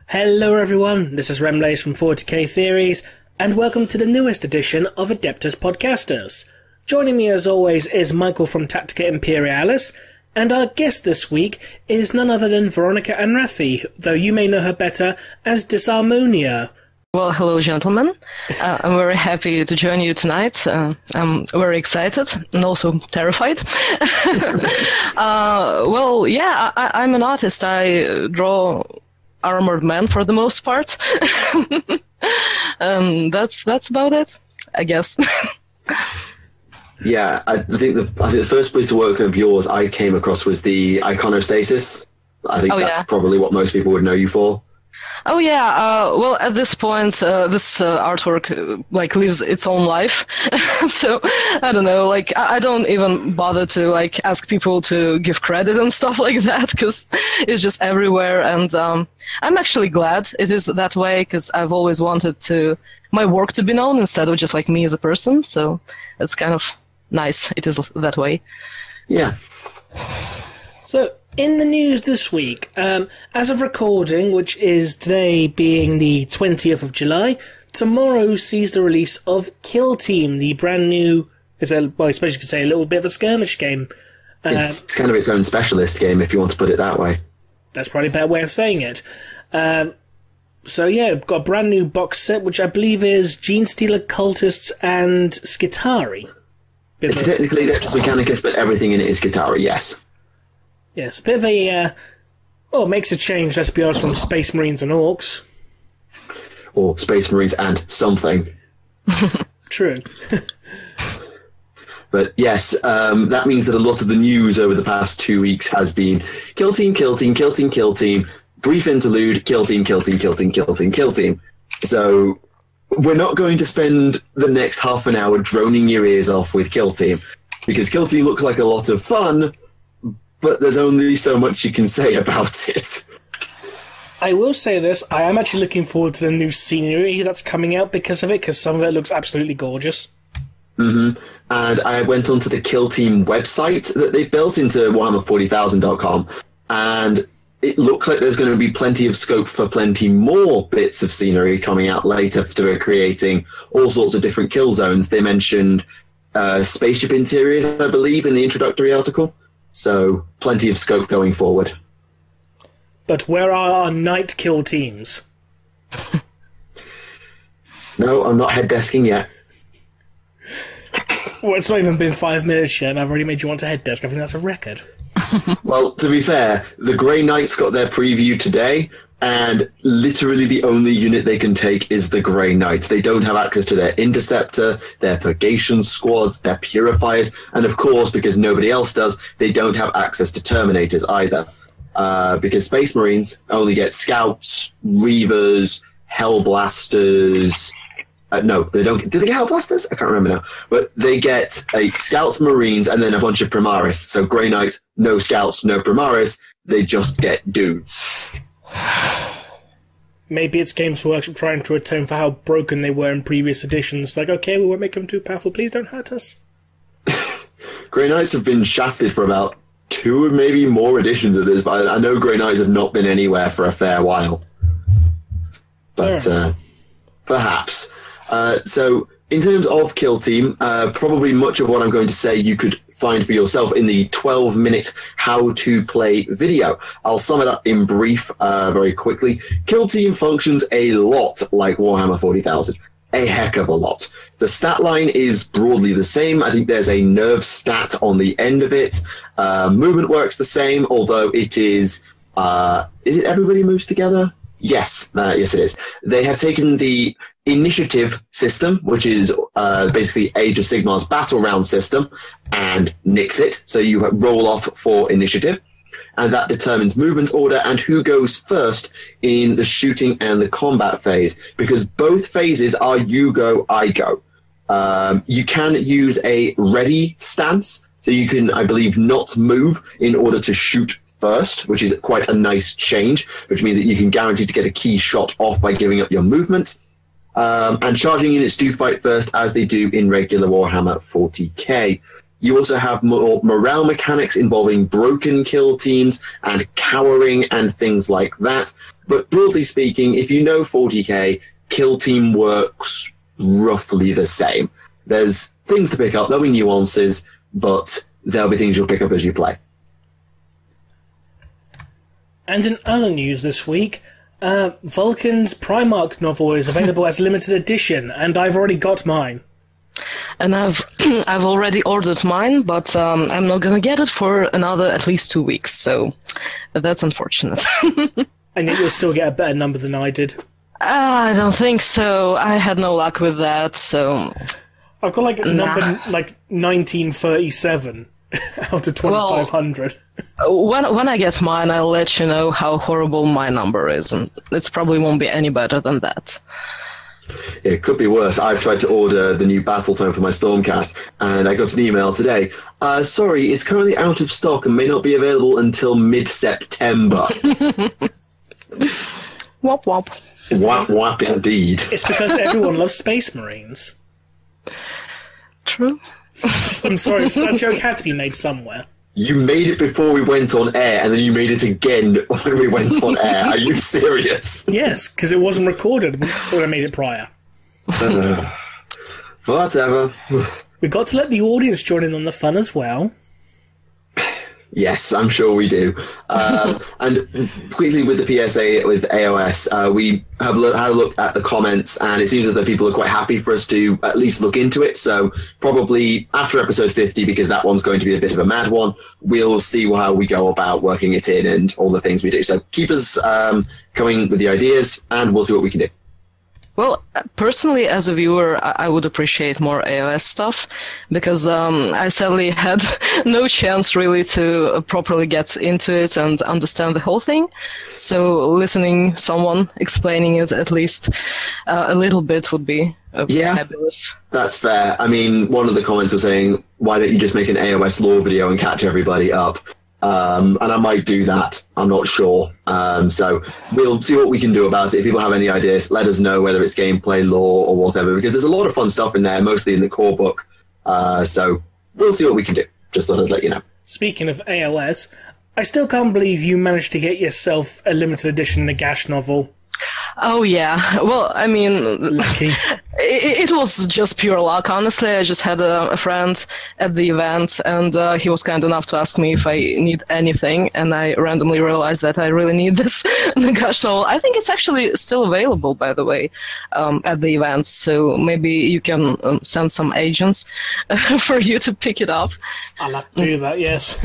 Hello everyone, this is Remleiz from 40k Theories, and welcome to the newest edition of Adeptus Podcastus. Joining me as always is Michael from Tactica Imperialis, and our guest this week is none other than Veronica Anrathi, though you may know her better as Disarmonia. Well, hello gentlemen. I'm very happy to join you tonight. I'm very excited and also terrified. I'm an artist. I draw armored men for the most part. That's about it, I guess. Yeah, I think the first piece of work of yours I came across was the Iconostasis. I think that's probably what most people would know you for. Oh yeah, well at this point this artwork lives its own life. So I don't know, I don't even bother to ask people to give credit and stuff like that, because it's just everywhere, and I'm actually glad it is that way, because I've always wanted my work to be known instead of just me as a person, so it's kind of nice it is that way. Yeah. So, in the news this week, as of recording, which is today being the 20th of July, tomorrow sees the release of Kill Team, the brand new, I suppose you could say a little bit of a skirmish game. It's kind of its own specialist game, if you want to put it that way. That's probably a better way of saying it. So yeah, got a brand new box set, which I believe is Genestealer, Cultists, and Skitari. It's technically Adeptus Mechanicus, but everything in it is Skitari, yes. Yes, a bit of a, it makes a change, let's be honest, from Space Marines and Orcs. Or Space Marines and something. True. But yes, that means that a lot of the news over the past 2 weeks has been Kill Team, Kill Team, Kill Team, Kill Team, brief interlude, Kill Team, Kill Team, Kill Team, Kill Team, Kill Team. So we're not going to spend the next half an hour droning your ears off with Kill Team, because Kill Team looks like a lot of fun, but there's only so much you can say about it. I will say this, I am actually looking forward to the new scenery that's coming out because of it, because some of it looks absolutely gorgeous. Mm-hmm. And I went onto the Kill Team website that they built into Warhammer40,000.com, and it looks like there's going to be plenty of scope for plenty more bits of scenery coming out later to creating all sorts of different kill zones. They mentioned spaceship interiors, I believe, in the introductory article. So, plenty of scope going forward. But where are our night kill teams? No, I'm not head desking yet. Well, it's not even been 5 minutes yet, and I've already made you want to head desk. I think that's a record. Well, to be fair, the Grey Knights got their preview today, and literally the only unit they can take is the Grey Knights. They don't have access to their Interceptor, their Purgation Squads, their Purifiers, and of course, because nobody else does, they don't have access to Terminators either. Because Space Marines only get Scouts, Reavers, Hellblasters. No, they don't. Do they get Hellblasters? I can't remember now. But they get Scouts, Marines, and then a bunch of Primaris. So Grey Knights, no Scouts, no Primaris. They just get dudes. Maybe it's Games Workshop trying to atone for how broken they were in previous editions. Okay, we won't make them too powerful. Please don't hurt us. Grey Knights have been shafted for about 2 or maybe more editions of this, but I know Grey Knights have not been anywhere for a fair while. But perhaps. So, in terms of Kill Team, probably much of what I'm going to say you could find for yourself in the 12-minute how to play video. I'll sum it up in brief very quickly. Kill Team functions a lot like Warhammer 40,000. A heck of a lot. The stat line is broadly the same. I think there's a nerve stat on the end of it. Movement works the same, although it is it everybody moves together? Yes, yes it is. They have taken the initiative system, which is basically Age of Sigmar's battle round system, and nicked it. So you roll off for initiative, and that determines movement order and who goes first in the shooting and the combat phase, because both phases are you go, I go. You can use a ready stance, so you can, I believe, not move in order to shoot first, which is quite a nice change, which means that you can guarantee to get a key shot off by giving up your movement. And charging units do fight first, as they do in regular Warhammer 40k. You also have more morale mechanics involving broken kill teams and cowering and things like that. But broadly speaking, if you know 40k, kill team works roughly the same. There's things to pick up, there'll be nuances, but there'll be things you'll pick up as you play. And in other news this week, Vulcan's Primarch novel is available as limited edition, and I've already got mine. And I've already ordered mine, but I'm not gonna get it for another at least 2 weeks, so that's unfortunate. And yet you'll still get a better number than I did. I don't think so. I had no luck with that, so... I've got like number 1937 out of 2500. When I get mine, I'll let you know how horrible my number is, and it probably won't be any better than that. It could be worse. I've tried to order the new battle tome for my Stormcast, and I got an email today. Sorry, it's currently out of stock and may not be available until mid-September. Wop wop. Wap wap indeed. It's because everyone loves Space Marines. True. I'm sorry, that joke had to be made somewhere. You made it before we went on air, and then you made it again when we went on air. Are you serious? Yes, because it wasn't recorded when I made it prior. Whatever. We've got to let the audience join in on the fun as well. Yes, I'm sure we do. And quickly with the PSA, with AOS, we have had a look at the comments, and it seems that people are quite happy for us to at least look into it. So probably after episode 50, because that one's going to be a bit of a mad one, we'll see how we go about working it in and all the things we do. So keep us coming with the ideas, and we'll see what we can do. Well, personally, as a viewer, I would appreciate more AOS stuff, because I sadly had no chance really to properly get into it and understand the whole thing. So listening someone explaining it at least a little bit would be fabulous. That's fair. I mean, one of the comments was saying, why don't you just make an AOS lore video and catch everybody up? And I might do that. I'm not sure. So we'll see what we can do about it. If people have any ideas, let us know, whether it's gameplay, lore, or whatever, because there's a lot of fun stuff in there, mostly in the core book. So we'll see what we can do. Just thought I'd let you know. Speaking of AOS, I still can't believe you managed to get yourself a limited edition Nagash novel. Oh, yeah. Well, I mean, Lucky. It was just pure luck, honestly. I just had a friend at the event, and he was kind enough to ask me if I need anything, and I randomly realized that I really need this Nagash novel. I think it's actually still available, by the way, at the event, so maybe you can send some agents for you to pick it up. I'll have to do that, yes.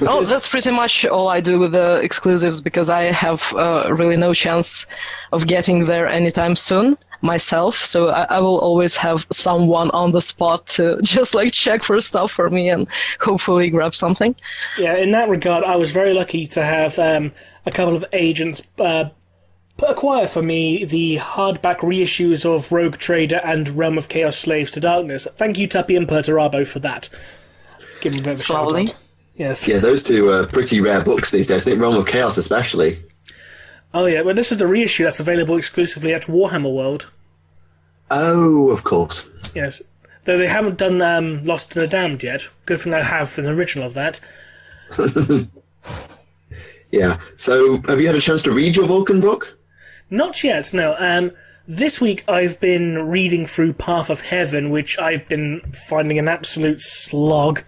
Oh, that's pretty much all I do with the exclusives, because I have really no chance of getting there anytime soon myself, so I will always have someone on the spot to just like check for stuff for me and hopefully grab something. Yeah, in that regard, I was very lucky to have a couple of agents acquire for me the hardback reissues of Rogue Trader and Realm of Chaos Slaves to Darkness. Thank you, Tuppy and Perturabo, for that. Give them a bit of a shout out. Yes. Yeah, those two are pretty rare books these days. I think Realm of Chaos especially. Oh yeah, well this is the reissue that's available exclusively at Warhammer World. Oh, of course. Yes. Though they haven't done Lost and the Damned yet. Good thing I have an original of that. Yeah. So, have you had a chance to read your Vulcan book? Not yet, no. This week I've been reading through Path of Heaven, which I've been finding an absolute slog.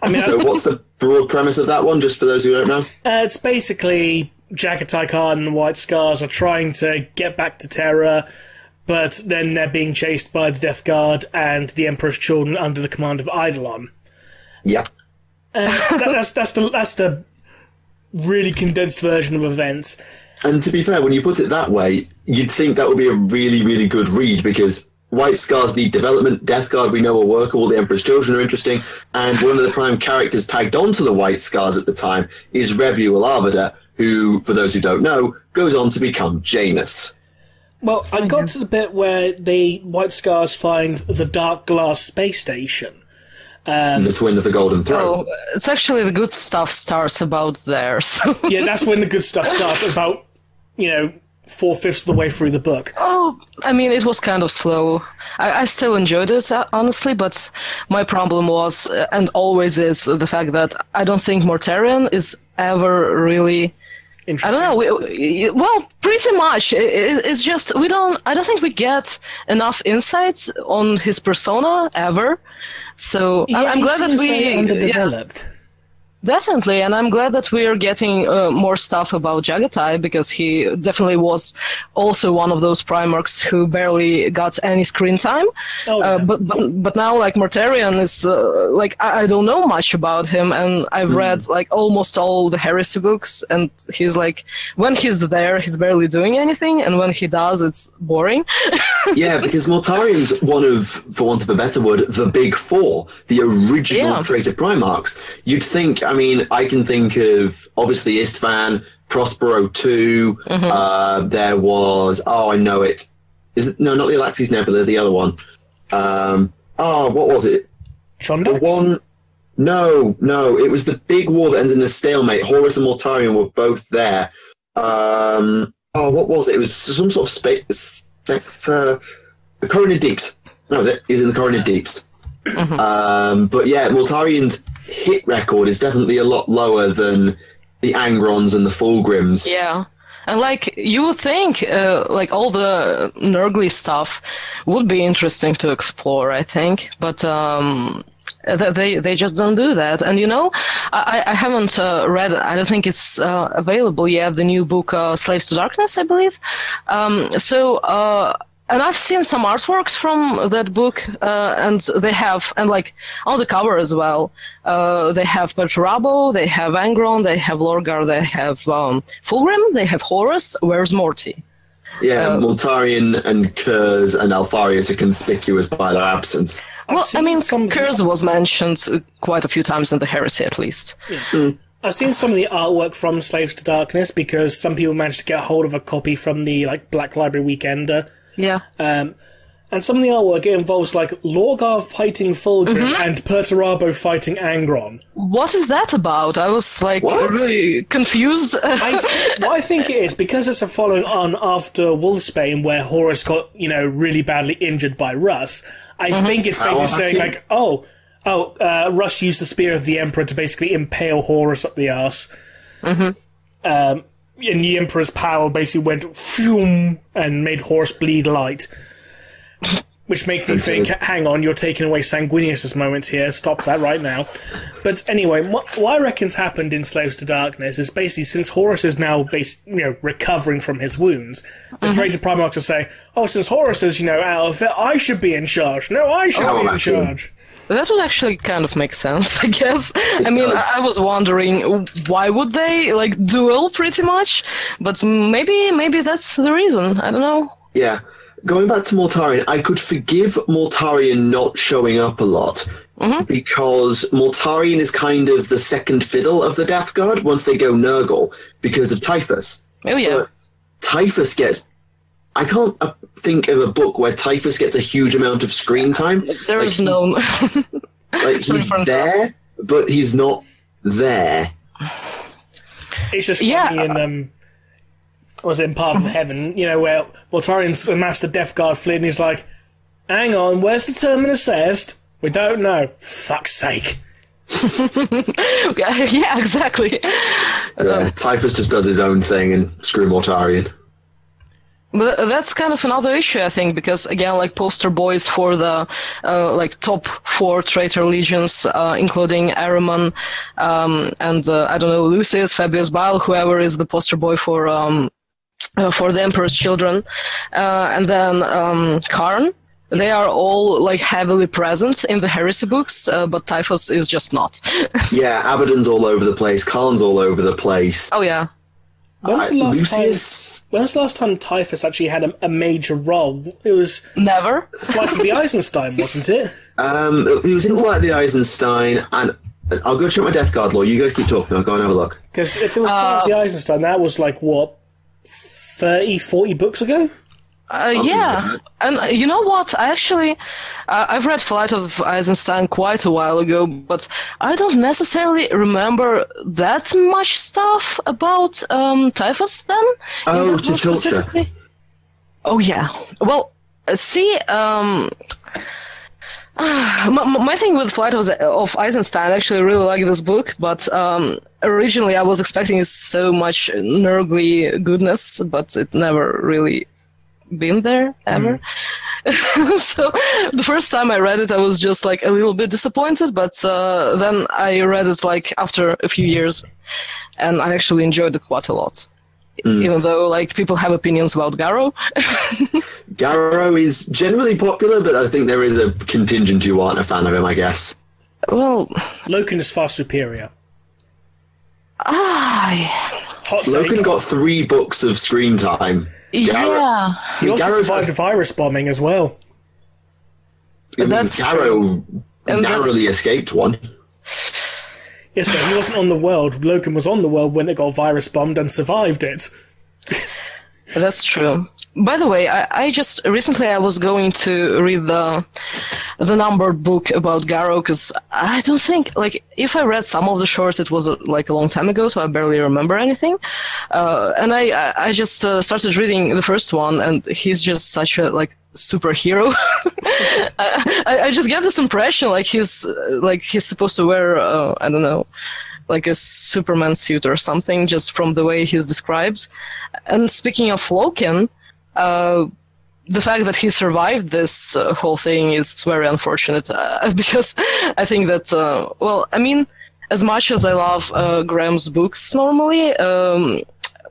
I mean, so what's the broad premise of that one, just for those who don't know? It's basically Jagatai Khan and the White Scars are trying to get back to Terra, but then they're being chased by the Death Guard and the Emperor's Children under the command of Eidolon. Yeah. That's the really condensed version of events. And to be fair, when you put it that way, you'd think that would be a really, really good read, because White Scars need development, Death Guard we know are workable, the Emperor's Children are interesting, and one of the prime characters tagged onto the White Scars at the time is Revu Alavada, who, for those who don't know, goes on to become Janus. Well, I got to the bit where the White Scars find the Dark Glass space station. The twin of the Golden Throne. Oh, it's actually the good stuff starts about there. So. Yeah, that's when the good stuff starts, about, you know, 4/5 of the way through the book. Oh, I mean, it was kind of slow. I still enjoyed it, honestly, but my problem was, and always is, the fact that I don't think Mortarion is ever really... I don't know. Well, pretty much. It's just I don't think we get enough insights on his persona ever. So yeah, I'm glad that very underdeveloped. Yeah, definitely, and I'm glad that we are getting more stuff about Jagatai, because he definitely was also one of those Primarchs who barely got any screen time. Oh, yeah. But now, like, Mortarion is like, I don't know much about him, and I've read like almost all the Heresy books, and he's like, when he's there, he's barely doing anything, and when he does, it's boring. Yeah, because Mortarion's one of, for want of a better word, the Big Four, the original traitor Primarchs. You'd think, I mean, I can think of, obviously, Istvan, Prospero 2, there was, I know it. Is it, no, not the Alaxes Nebula, the other one. What was it? Chondax? The one, no, it was the big war that ended in a stalemate. Horus and Mortarion were both there. What was it? It was some sort of space sector, the Coronid Deeps. That was it. He was in the Coronid Deeps. But yeah, Mortarion's hit record is definitely a lot lower than the Angrons and the Fulgrims. Yeah. And, like, you would think, like, all the Nurgly stuff would be interesting to explore, I think. But they just don't do that. And, you know, I haven't read, I don't think it's available yet, the new book, Slaves to Darkness, I believe. And I've seen some artworks from that book, and they have, and like on the cover as well, they have Perturabo, they have Angron, they have Lorgar, they have Fulgrim, they have Horus. Where's Morty? Yeah, Mortarion and Kurz and Alfarius are conspicuous by their absence. Well, I mean, Kurz was mentioned quite a few times in the Heresy, at least. Yeah. I've seen some of the artwork from Slaves to Darkness, because some people managed to get a hold of a copy from the Black Library Weekender. Yeah. And some of the artwork, it involves, like, Lorgar fighting Fulgrim and Perturabo fighting Angron. What is that about? I was, like, really confused. I think it is, because it's a following on after Wolfsbane, where Horus got, really badly injured by Russ. I think it's basically saying, like, Russ used the Spear of the Emperor to basically impale Horus up the arse. And the Emperor's power basically went phew and made Horus bleed light. Which makes me think, hang on, you're taking away Sanguinius' moments here, stop that right now. But anyway, what I reckon's happened in Slaves to Darkness is basically, since Horus is now recovering from his wounds, the traitor Primarchs are saying, since Horus is, out of it, I should be in charge. No, I should be in charge. That would actually kind of make sense, I guess. I mean, I was wondering, why would they, like, duel pretty much? But maybe that's the reason. I don't know. Yeah. Going back to Mortarion, I could forgive Mortarion not showing up a lot, because Mortarion is kind of the second fiddle of the Death Guard once they go Nurgle, because of Typhus. Oh, yeah. But Typhus gets... I can't think of a book where Typhus gets a huge amount of screen time. There is no... like, he's there, but he's not there. It's just funny in... was it in Path of Heaven, where Mortarion's amassed the Death Guard fleet, and he's like, hang on, where's the Terminus Est? We don't know. Fuck's sake. Yeah, exactly. Typhus just does his own thing, and screw Mortarion. But that's kind of another issue, I think, because, again, like, poster boys for the, top 4 traitor legions, including Ahriman, and, I don't know, Lucius, Fabius Bile, whoever is the poster boy for the Emperor's Children, and then Karn. They are all, like, heavily present in the Heresy books, but Typhus is just not. Yeah, Abaddon's all over the place, Karn's all over the place. Oh, yeah. When was the last time Typhus actually had a major role? It was... Never. Flight of the Eisenstein, wasn't it? He was in Flight of the Eisenstein, and I'll go check my Death Guard lore. You guys keep talking, I'll go and have a look. Because if it was Flight of the Eisenstein, that was, like, what, 30, 40 books ago? Yeah, and you know what? I actually, I've read Flight of Eisenstein quite a while ago, but I don't necessarily remember that much stuff about Typhus then. Oh, Tactica. Oh yeah. Well, see, my thing with Flight of Eisenstein, I actually really like this book, but originally I was expecting so much nerdly goodness, but it never really been there ever. So the first time I read it, I was just like a little bit disappointed, but then I read it like after a few years, and I actually enjoyed it quite a lot. Even though like people have opinions about Garrow. Garrow is generally popular, but I think there is a contingent who aren't a fan of him, I guess. Well, Loken is far superior. Hot take. Loken got 3 books of screen time. Yeah. He also survived a virus bombing as well. That's Garrow narrowly escaped one. Yes, but he wasn't on the world. Loken was on the world when it got virus bombed and survived it. That's true. By the way, I just recently I was going to read the numbered book about Garrow, because I don't think, like, if I read some of the shorts, it was like a long time ago, so I barely remember anything. And I just started reading the first one, and he's just such a like superhero. I just get this impression like he's supposed to wear I don't know, like a Superman suit or something, just from the way he's described. And speaking of Loken, the fact that he survived this whole thing is very unfortunate, because I think that, well, I mean, as much as I love Graham's books normally,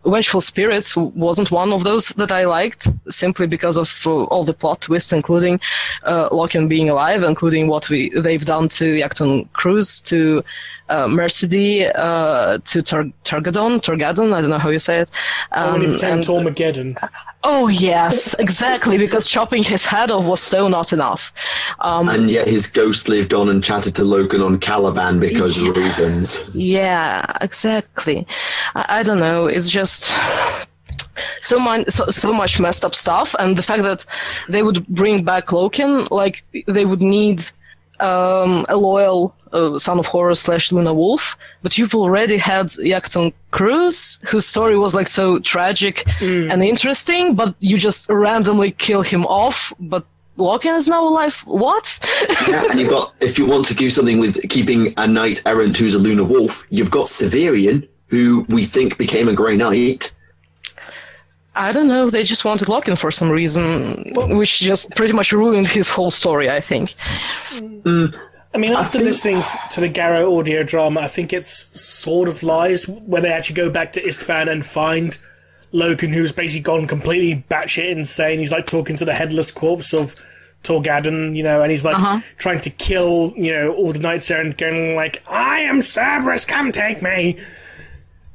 Vengeful Spirits wasn't one of those that I liked, simply because of all the plot twists, including Loken being alive, including what they've done to Yacton Cruz, to Mercedy, to Torgadon, I don't know how you say it. When he became Tormageddon. Oh, yes, exactly, because chopping his head off was so not enough. And yet his ghost lived on and chatted to Loken on Caliban because of reasons. Yeah, exactly. I don't know, it's just so much messed up stuff, and the fact that they would bring back Loken, like, they would need a loyal son of Horus / Luna Wolf, but you've already had Yacton Cruz, whose story was like so tragic and interesting, but you just randomly kill him off, but Loken is now alive. What? Yeah, and you've got, if you want to do something with keeping a knight errant who's a Luna Wolf, you've got Severian, who we think became a Grey Knight. I don't know, they just wanted Loken for some reason, which just pretty much ruined his whole story, I think. I mean, after listening to the Garrow audio drama, I think it's sort of lies when they actually go back to Istvan and find Loken, who's basically gone completely batshit insane. He's like talking to the headless corpse of Torgadon, you know, and he's like trying to kill, you know, all the knights there and going like, I am Cerberus, come take me.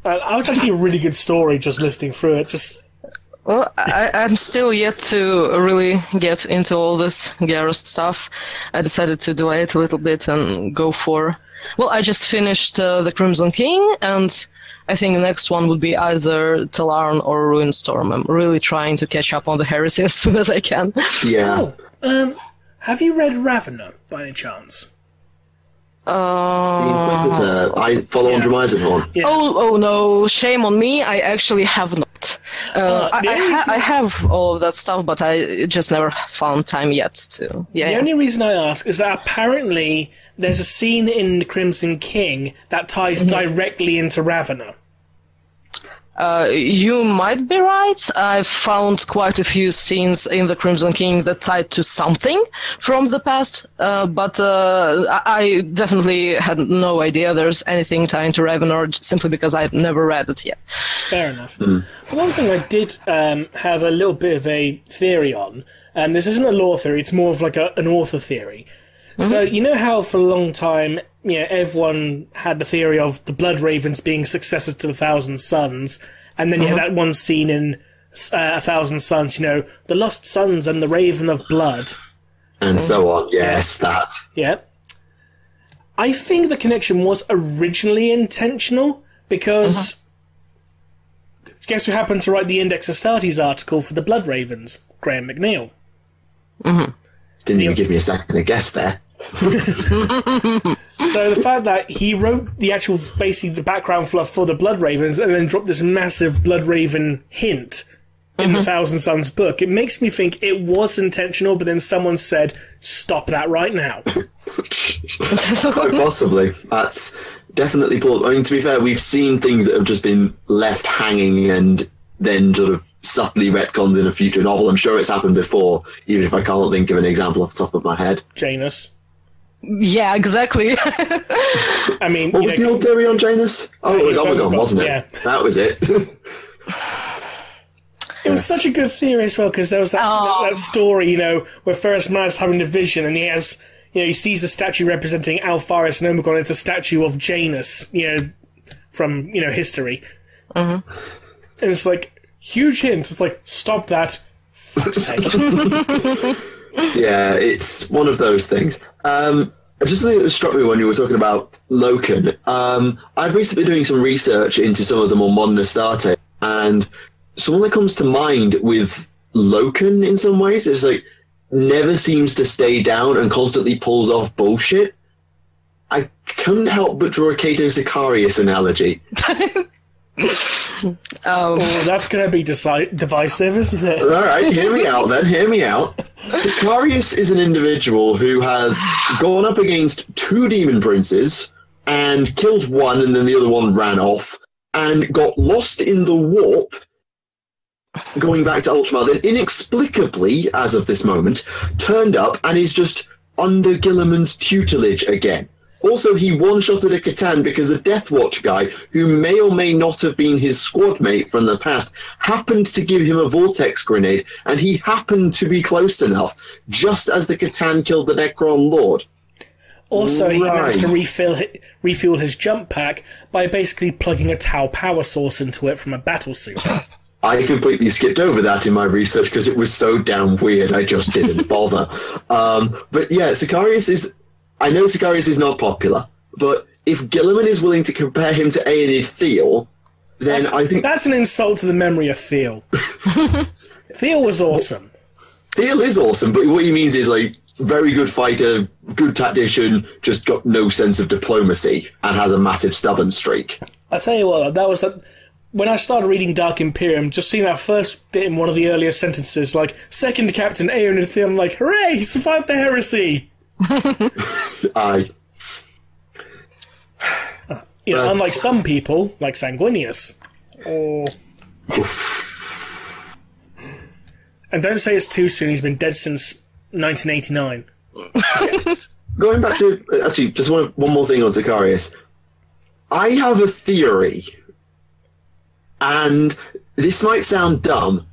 I was actually a really good story just listening through it. Well, I'm still yet to really get into all this Garrow stuff. I decided to delay it a little bit and go for... Well, I just finished The Crimson King, and I think the next one would be either Talarn or Ruinstorm. I'm really trying to catch up on the heresy as soon as I can. Yeah. Have you read Ravener, by any chance? The Inquisitor. I follow on Dramaisenhorn. Yeah. Oh no, shame on me. I actually have not. I have all of that stuff, but I just never found time yet to. Yeah. The only reason I ask is that apparently there's a scene in The Crimson King that ties directly into Ravener. You might be right. I've found quite a few scenes in The Crimson King that tied to something from the past, but I definitely had no idea there's anything tying to Ravenor, simply because I've never read it yet. Fair enough. One thing I did have a little bit of a theory on, this isn't a lore theory, it's more of like an author theory. So, you know how for a long time, you know, everyone had the theory of the Blood Ravens being successors to the Thousand Sons, and then you had that one scene in A Thousand Sons, you know, the Lost Sons and the Raven of Blood. And so on, yes, that. Yeah. I think the connection was originally intentional, because guess who happened to write the Index Astartes article for the Blood Ravens? Graham McNeill. Didn't even give me a second to guess there. So the fact that he wrote the actual, basically the background fluff for the Blood Ravens and then dropped this massive Blood Raven hint in the Thousand Suns book, it makes me think it was intentional, but then someone said, stop that right now. Quite possibly. That's definitely plausible. I mean, to be fair, we've seen things that have just been left hanging and then sort of subtly retconned in a future novel. I'm sure it's happened before, even if I can't think of an example off the top of my head. Janus. Yeah, exactly. I mean, what was the old theory on Janus? Oh, it was Omegon, wasn't it? Yeah. That was it. It was such a good theory as well, because there was that story, where First Man's having a vision, and he has, he sees a statue representing Alpharis and Omegon. It's a statue of Janus, from, history. And it's like, huge hint. It's like, stop that. Fuck's sake. Yeah, it's one of those things. Just something that struck me when you were talking about Loken. I've recently been doing some research into some of the more modern Astarte, and someone that comes to mind with Loken in some ways is like never seems to stay down and constantly pulls off bullshit. I couldn't help but draw a Cato Sicarius analogy. Oh, that's going to be divisive, isn't it? All right, hear me out then, hear me out. Sicarius is an individual who has gone up against 2 demon princes and killed one, and then the other one ran off and got lost in the warp going back to Ultramar, then inexplicably, as of this moment, turned up and is just under Guilliman's tutelage again. Also, he one-shotted a Catan because a Deathwatch guy, who may or may not have been his squad mate from the past, happened to give him a Vortex grenade, and he happened to be close enough, just as the Catan killed the Necron Lord. Also, he managed to refuel his jump pack by basically plugging a Tau power source into it from a battlesuit. I completely skipped over that in my research because it was so damn weird, I just didn't bother. But yeah, Sicarius is... I know Sicarius is not popular, but if Guilliman is willing to compare him to Aenid Thiel, then I think... That's an insult to the memory of Thiel. Thiel was awesome. Thiel is awesome, but what he means is, like, very good fighter, good tactician, just got no sense of diplomacy, and has a massive stubborn streak. I'll tell you what, that was... When I started reading Dark Imperium, just seeing that first bit in one of the earlier sentences, like, Second Captain Aenid Thiel, I'm like, hooray, he survived the heresy! Aye. Unlike some people, like Sanguinius. And don't say it's too soon, he's been dead since 1989. Going back to... Actually, just one more thing on Sicarius. I have a theory, and this might sound dumb.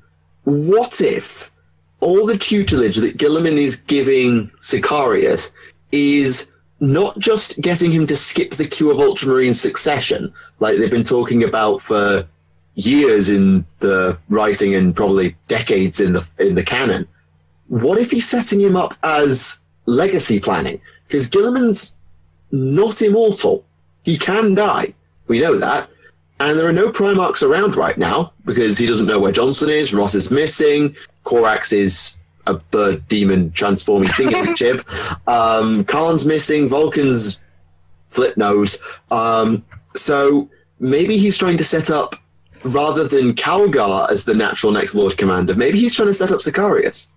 What if all the tutelage that Guilliman is giving Sicarius is not just getting him to skip the queue of Ultramarine succession, like they've been talking about for years in the writing and probably decades in the canon? What if he's setting him up as legacy planning? Because Guilliman's not immortal. He can die. We know that. And there are no Primarchs around right now, because he doesn't know where Johnson is, Ross is missing, Korax is a bird demon transforming thingamajig. Khan's missing, Vulcan's flip nose. So maybe he's trying to set up, rather than Calgar as the natural next Lord Commander, maybe he's trying to set up Sicarius.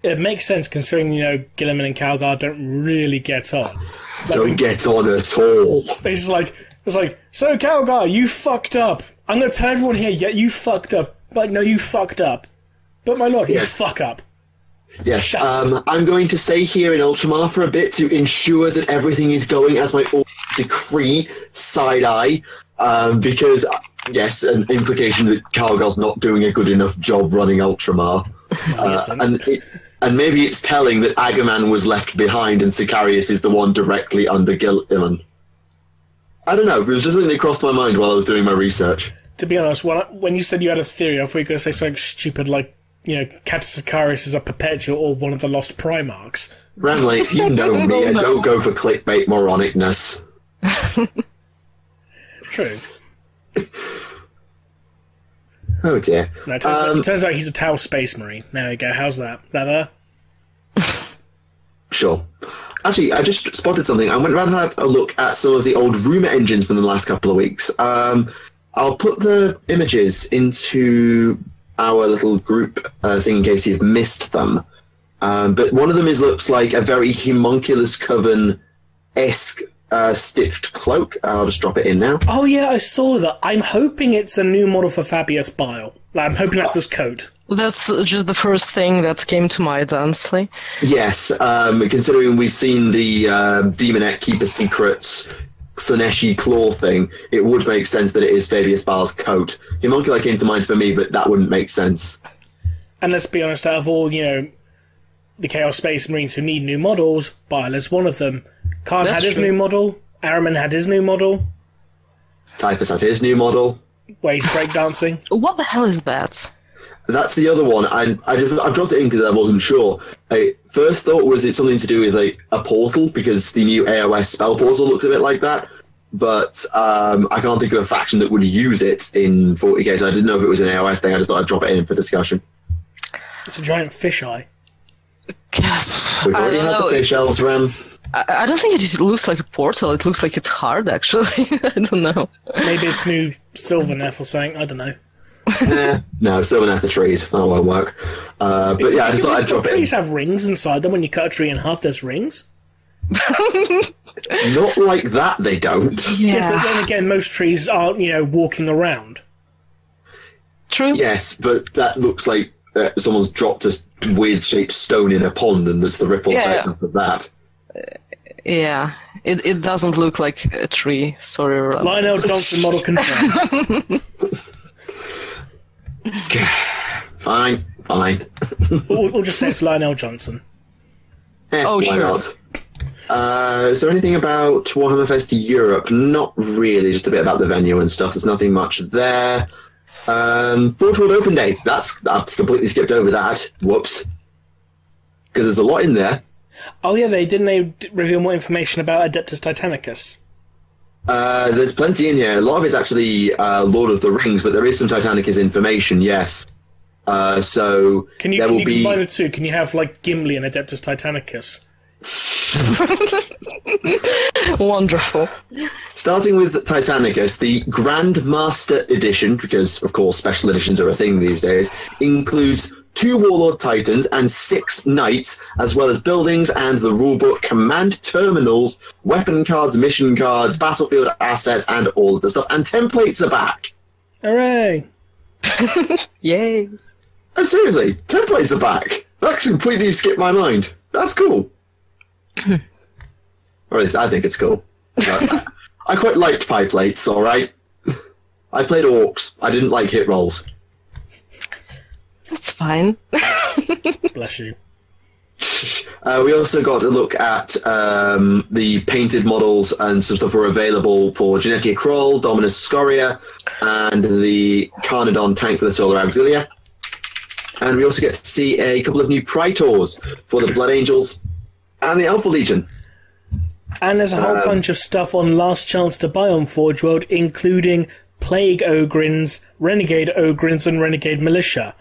It makes sense considering, Guilliman and Calgar don't really get on. Don't get on at all. It's like, so Calgar, you fucked up. I'm going to tell everyone here, yeah, you fucked up. But no, you fucked up. But my lord, you fuck up. Yes, I'm going to stay here in Ultramar for a bit to ensure that everything is going as my decree, side-eye, because, yes, an implication that Calgar's not doing a good enough job running Ultramar. And maybe it's telling that Agaman was left behind and Sicarius is the one directly under Guilliman. I don't know, it was just something that crossed my mind while I was doing my research. To be honest, when you said you had a theory, I thought you were going to say something stupid like, Catus Sicarius is a Perpetual or one of the Lost Primarchs. Remleiz, you know me, I don't go for clickbait moronicness. True. Oh dear. No, it turns out he's a Tau Space Marine. There we go. How's that? That Sure. Actually, I just spotted something. I went around and had a look at some of the old rumour engines from the last couple of weeks. I'll put the images into our little group thing in case you've missed them. But one of them looks like a very Homunculus Coven-esque stitched cloak. I'll just drop it in now. Oh yeah, I saw that. I'm hoping it's a new model for Fabius Bile. I'm hoping that's his coat. That's just the first thing that came to mind, honestly. Yes, considering we've seen the Demonet Keeper Secrets Slaneshi claw thing, it would make sense that it is Fabius Bile's coat. Homunculi came to mind for me, but that wouldn't make sense. And let's be honest, out of all, the Chaos Space Marines who need new models, Bile is one of them. Khan had his new model. Araman had his new model. Typhus had his new model. Where he's breakdancing. What the hell is that? That's the other one. I dropped it in because I wasn't sure. First thought was it's something to do with a portal, because the new AOS spell portal looks a bit like that. But I can't think of a faction that would use it in 40k, so I didn't know if it was an AOS thing. I just thought I'd drop it in for discussion. It's a giant fisheye. We've already had the fish elves, Rem. I don't think it looks like a portal. It looks like it's hard, actually. I don't know. Maybe it's new Sylvaneth or something. I don't know. No, Sylvaneth the trees. That won't work. But yeah, I just thought I'd drop it in. Trees have rings inside them. When you cut a tree in half, there's rings. Not like that, they don't. Yeah. Yes, but then again, most trees aren't, walking around. True. Yes, but that looks like someone's dropped a weird-shaped stone in a pond, and that's the ripple effect of that. Yeah, it doesn't look like a tree. Sorry, Lionel Johnson model confirmed. Fine. We'll just say it's Lionel Johnson. Oh, why sure. not? Is there anything about Warhammer Fest Europe? Not really, just a bit about the venue and stuff. There's nothing much there. Forge World Open Day. I've completely skipped over that. Whoops. Because there's a lot in there. Oh yeah, didn't reveal more information about Adeptus Titanicus? There's plenty in here. A lot of it's actually Lord of the Rings, but there is some Titanicus information, yes. So can you combine the two? Can you have Gimli and Adeptus Titanicus? Wonderful. Starting with Titanicus, the Grandmaster Edition, because of course special editions are a thing these days, includes 2 Warlord Titans and 6 Knights, as well as buildings and the rulebook, command terminals, weapon cards, mission cards, battlefield assets, and all of the stuff. And templates are back. Hooray! Yay! And seriously, templates are back. That actually completely skipped my mind. That's cool. Or at least I think it's cool. I quite liked pie plates, alright? I played orcs. I didn't like hit rolls. That's fine. Bless you. We also got a look at the painted models, and some stuff were available for Genetia Kroll, Dominus Scoria, and the Carnodon tank for the Solar Auxilia. And we also get to see a couple of new Praetors for the Blood Angels and the Alpha Legion. And there's a whole bunch of stuff on Last Chance to Buy on Forge World, including Plague Ogrins, Renegade Ogrins, and Renegade Militia.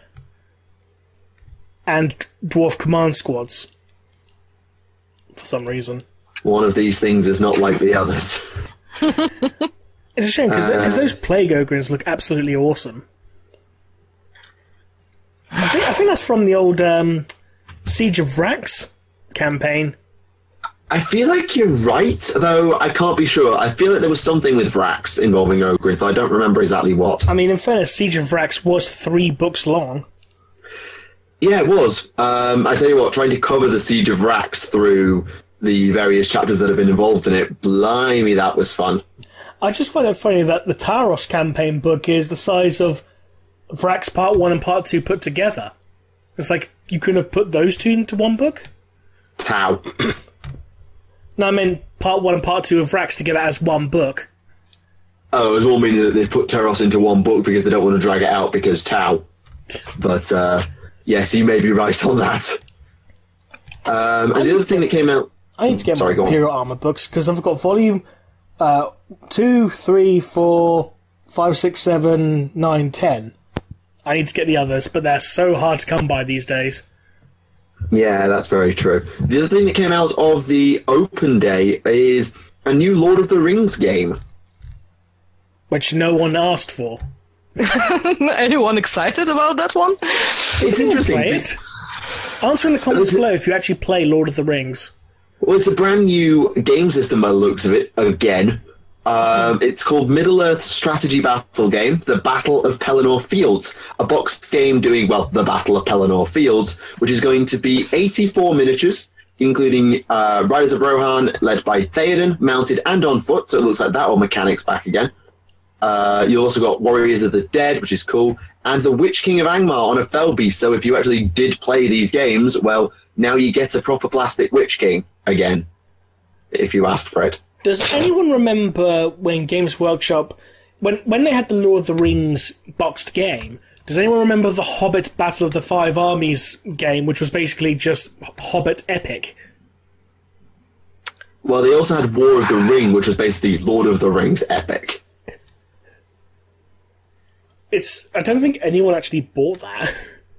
And Dwarf Command Squads. For some reason. One of these things is not like the others. It's a shame, because those Plague Ogrins look absolutely awesome. I think that's from the old Siege of Vrax campaign. I feel like you're right, though I can't be sure. I feel like there was something with Vrax involving Ogrith. I don't remember exactly what. I mean, in fairness, Siege of Vrax was 3 books long. Yeah, it was. I tell you what, trying to cover the Siege of Vrax through the various chapters that have been involved in it, blimey, that was fun. I just find it funny that the Taros campaign book is the size of Vrax Part 1 and Part 2 put together. It's like, you couldn't have put those 2 into one book? Tau. No, I mean Part 1 and Part 2 of Vrax together as one book. Oh, it all means that they put Taros into one book because they don't want to drag it out because Tau. But, yes, you may be right on that. And the other thing that came out... I need to get my go on. Imperial Armor books, because I've got volume 2, 3, 4, 5, 6, 7, 9, 10. I need to get the others, but they're so hard to come by these days. Yeah, that's very true. The other thing that came out of the open day is a new Lord of the Rings game. Which no one asked for. Anyone excited about that one? It's interesting. Play it. Answer in the comments below if you actually play Lord of the Rings. Well, it's a brand new game system by the looks of it, again. It's called Middle-earth Strategy Battle Game, The Battle of Pelennor Fields, a boxed game doing, well, The Battle of Pelennor Fields, which is going to be 84 miniatures, including Riders of Rohan, led by Theoden, mounted and on foot, so it looks like that, or mechanics back again. You also got Warriors of the Dead, which is cool, and the Witch King of Angmar on a Fell Beast, so if you actually did play these games, well, now you get a proper plastic Witch King again, if you asked for it. Does anyone remember when Games Workshop, when they had the Lord of the Rings boxed game, does anyone remember the Hobbit Battle of the Five Armies game, which was basically just Hobbit Epic? Well, they also had War of the Ring, which was basically Lord of the Rings Epic. I don't think anyone actually bought that.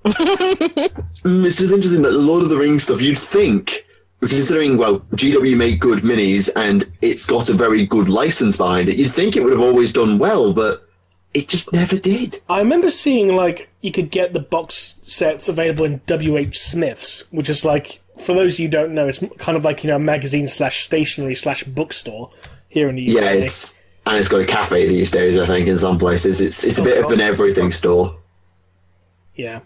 It's just interesting that the Lord of the Rings stuff, you'd think, considering, well, GW made good minis and it's got a very good license behind it, you'd think it would have always done well, but it just never did. I remember seeing, like, you could get the box sets available in W.H. Smith's, which is like, for those of you who don't know, it's kind of like, you know, a magazine/stationery/bookstore here in the UK. Yeah, and it's got a cafe these days, I think, in some places. It's a bit of an everything store. Yeah.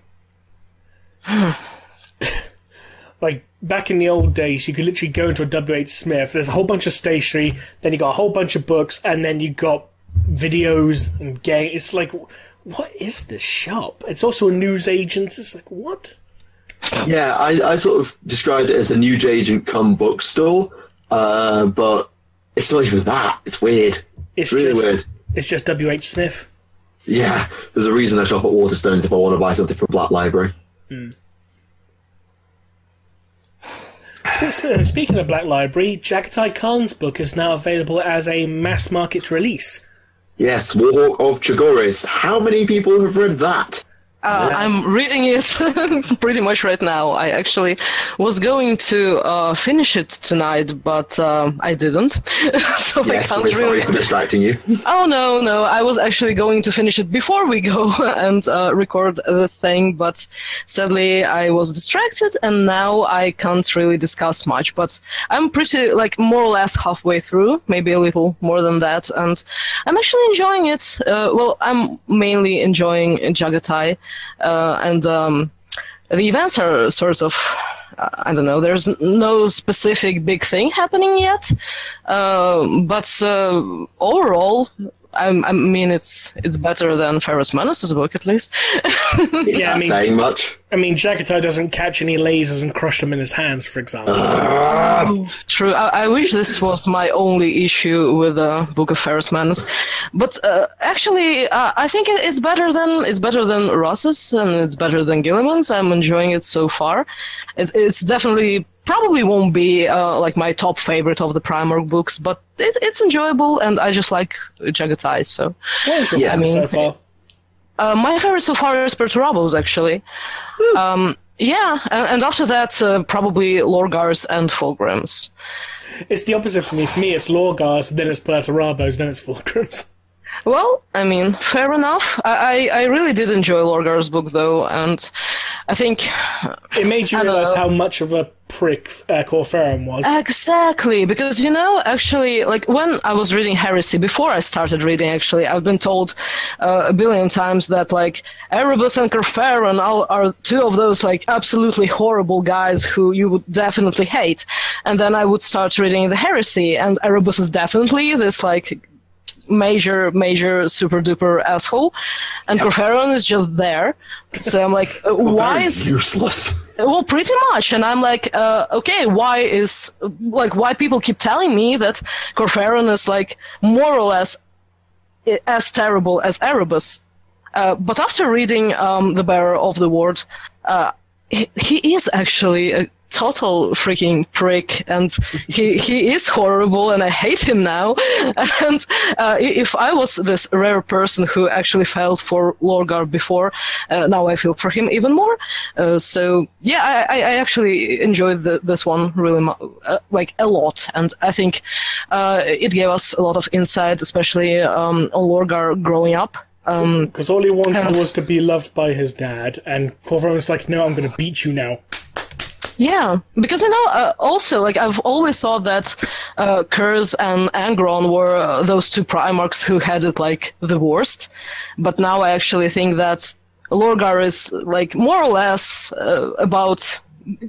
Like, back in the old days, you could literally go into a W.H. Smith, there's a whole bunch of stationery, then you got a whole bunch of books, and then you got videos and games. It's like, what is this shop? It's also a news agent. It's like, what? Yeah, I sort of described it as a news agent come bookstore, but it's not even that. It's weird. It's really weird. It's just W.H. Smith. Yeah, there's a reason I shop at Waterstones if I want to buy something from Black Library. Speaking of Black Library, Jagatai Khan's book is now available as a mass market release. Yes, Warhawk of Chagoris. How many people have read that? I'm reading it pretty much right now. I actually was going to finish it tonight, but I didn't. So yes, I can't we're sorry for distracting you. Oh, no. I was actually going to finish it before we go and record the thing, but sadly I was distracted, and now I can't really discuss much. But I'm pretty, like, more or less halfway through, maybe a little more than that, and I'm actually enjoying it. Well, I'm mainly enjoying Jagatai. And the events are sort of, I don't know, there's no specific big thing happening yet, but overall, I mean, it's better than Ferrus Manus' book, at least. Yeah, not saying much. I mean, Jagatai doesn't catch any lasers and crush them in his hands, for example. True. I wish this was my only issue with the Book of Ferrus Manus, but actually, I think it's better than Ross's, and it's better than Gilliman's. I'm enjoying it so far. It's definitely. Probably won't be like my top favorite of the Primarch books, but it's enjoyable, and I just like Jagatai. So, what is your favorite so far? My favorite so far is Perturabos, actually. Yeah, and after that, probably Lorgars and Fulgrims. It's the opposite for me. For me, it's Lorgars, then it's Perturabos, then it's Fulgrims. Well, I mean, fair enough. I really did enjoy Lorgar's book, though, and I think... It made you realise how much of a prick Corferum was. Exactly, because, you know, actually, like, when I was reading Heresy, before I started reading, actually, I've been told a billion times that, like, Erebus and Corferum are two of those, like, absolutely horrible guys who you would definitely hate. And then I would start reading the Heresy, and Erebus is definitely this, like... major super duper asshole, and Corferon is just there. So I'm like, why is useless? Well, pretty much. And I'm like, okay, why people keep telling me that Corferon is like more or less as terrible as Erebus? But after reading The Bearer of the Ward, he is actually total freaking prick, and he is horrible, and I hate him now. And if I was this rare person who actually felt for Lorgar before, now I feel for him even more. So yeah, I actually enjoyed this one really like a lot, and I think it gave us a lot of insight, especially on Lorgar growing up. Because all he wanted was to be loved by his dad, and Corvoron's like, no, I'm going to beat you now. Yeah, because, also, like, I've always thought that Kurz and Angron were those two Primarchs who had it, like, the worst. But now I actually think that Lorgar is, like, more or less about,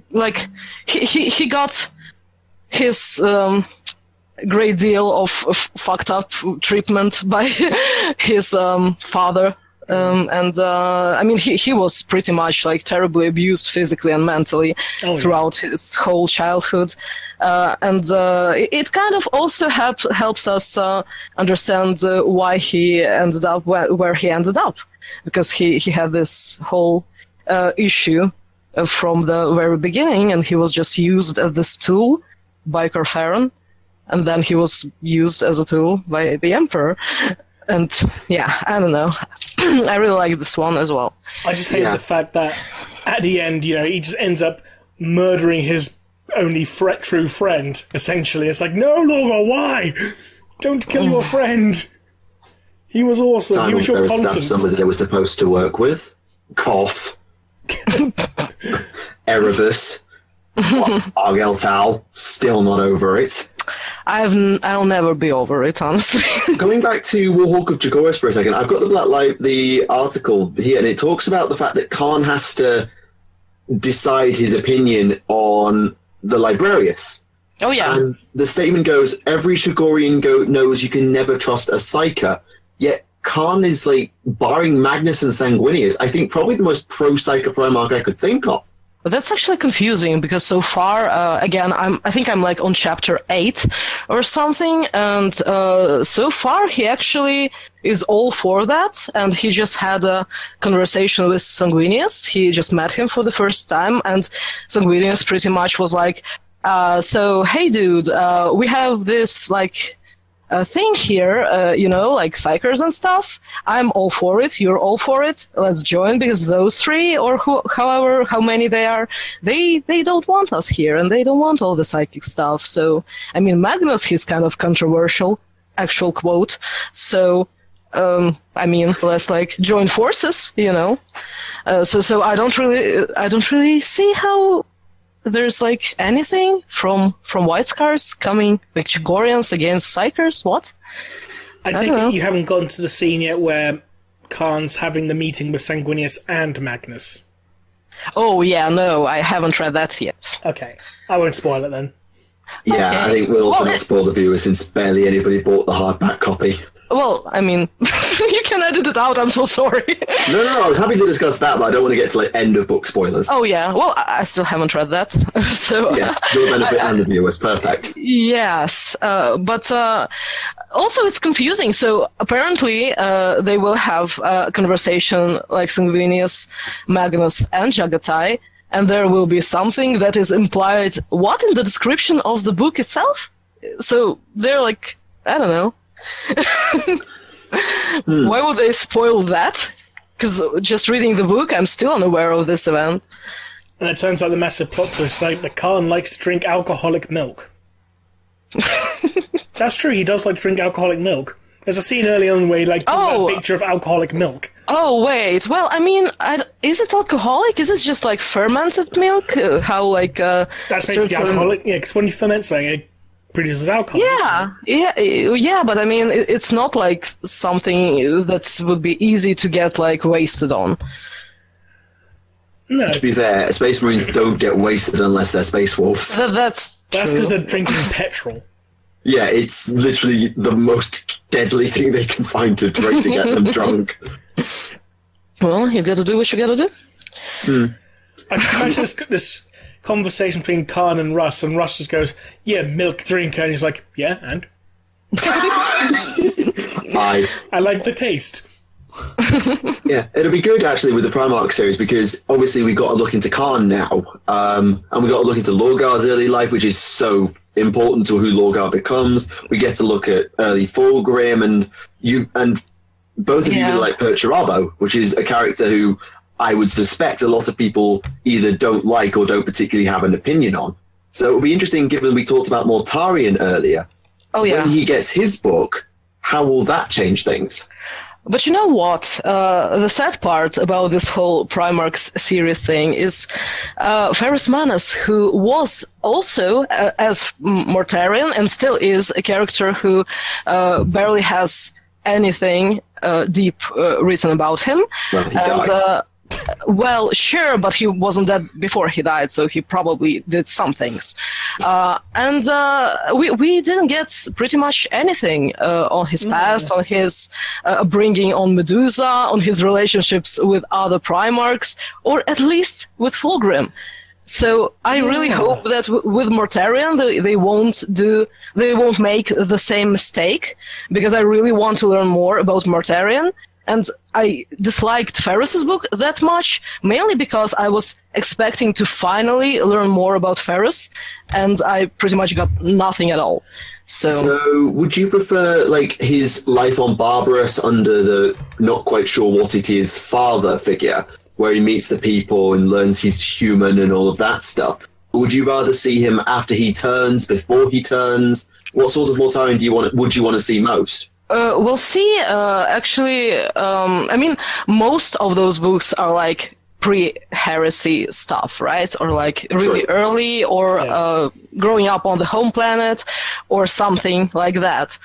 like, he got his great deal of fucked up treatment by his father. I mean, he was pretty much like terribly abused physically and mentally throughout his whole childhood. It kind of also helps us understand why he ended up where he ended up. Because he had this whole issue from the very beginning, and he was just used as this tool by Corferon, and then he was used as a tool by the Emperor. And yeah, I don't know. I really like this one as well. I just hate the fact that at the end, he just ends up murdering his only true friend, essentially. It's like, no, Lorgar, why? Don't kill your friend. He was awesome. He was your conscience. Somebody they were supposed to work with. Koth. Erebus. Argeltal. Still not over it. I'll never be over it, honestly. Going back to Warhawk of Jagoras for a second, I've got the article here, and it talks about the fact that Khan has to decide his opinion on the Librarius. Oh, yeah. And the statement goes, every Shagorian knows you can never trust a Psyker, yet Khan is, like, barring Magnus and Sanguinius, I think probably the most pro-Psyker Primarch I could think of. But that's actually confusing, because so far, again, I think I'm like on chapter 8 or something, and so far he actually is all for that, and he just had a conversation with Sanguinius. He just met him for the first time, and Sanguinius pretty much was like, so, hey dude, we have this, like, thing here, like Psychers and stuff. I'm all for it. You're all for it. Let's join, because those three, or however how many they are, they don't want us here, and they don't want all the psychic stuff. So, I mean, Magnus, he's kind of controversial, actual quote. So, I mean, let's like join forces, So I don't really see how there's like anything from White Scars coming, like Chagorians against Psychers. What? I think you haven't gotten to the scene yet where Khan's having the meeting with Sanguinius and Magnus. Oh yeah, no, I haven't read that yet. Okay, I won't spoil it then. Yeah, okay. I think we'll also not spoil the viewers since barely anybody bought the hardback copy. Well, I mean, you can edit it out, I'm so sorry. No, I was happy to discuss that, but I don't want to get to, like, end of book spoilers. Oh, yeah, well, I still haven't read that, so... Yes, your benefit and the viewers, perfect. Yes, but also it's confusing, so apparently they will have a conversation like Sanguinius, Magnus, and Jagatai, and there will be something that is implied, what, in the description of the book itself? So they're like, I don't know. Why would they spoil that? Because just reading the book, I'm still unaware of this event. And it turns out the massive plot twist, like, that Khan likes to drink alcoholic milk. That's true, he does like to drink alcoholic milk. There's a scene early on where he like a picture of alcoholic milk. Oh wait, well, I mean, is it alcoholic? Is it just like fermented milk? How like that's basically alcoholic. Yeah, because when you ferment something, it produces alcohol. Yeah, but I mean, it's not like something that would be easy to get like wasted on. No. To be fair, Space Marines don't get wasted unless they're Space Wolves. That's because they're drinking petrol. Yeah, it's literally the most deadly thing they can find to drink to get them drunk. Well, you gotta do what you gotta do. I can imagine this conversation between Khan and Russ just goes, yeah, milk drinker, and he's like, yeah, and? I like the taste. Yeah, it'll be good actually with the Primarch series because obviously we've got to look into Khan now, and we've got to look into Lorgar's early life, which is so important to who Lorgar becomes. We get to look at early Fulgrim, and both of you really like Perturabo, which is a character who I would suspect a lot of people either don't like or don't particularly have an opinion on. So it'll be interesting, given we talked about Mortarion earlier. Oh yeah. When he gets his book, how will that change things? But you know what? The sad part about this whole Primarchs series thing is Ferrus Manus, who was also, as Mortarion, and still is a character who barely has anything deep written about him. Well, he died. Well, sure, but he wasn't dead before he died, so he probably did some things. And we didn't get pretty much anything on his past, on his upbringing on Medusa, on his relationships with other Primarchs, or at least with Fulgrim. So I really hope that with Mortarion they won't make the same mistake, because I really want to learn more about Mortarion. And I disliked Ferrus's book that much, mainly because I was expecting to finally learn more about Ferrus, and I pretty much got nothing at all. So would you prefer like his life on Barbarous under the not quite sure what it is father figure, where he meets the people and learns he's human and all of that stuff? Or would you rather see him after he turns, before he turns? What sort of Mortarion would you want to see most? We'll see. Actually, I mean, most of those books are like pre-heresy stuff, right? Or like really early, or growing up on the home planet, or something like that.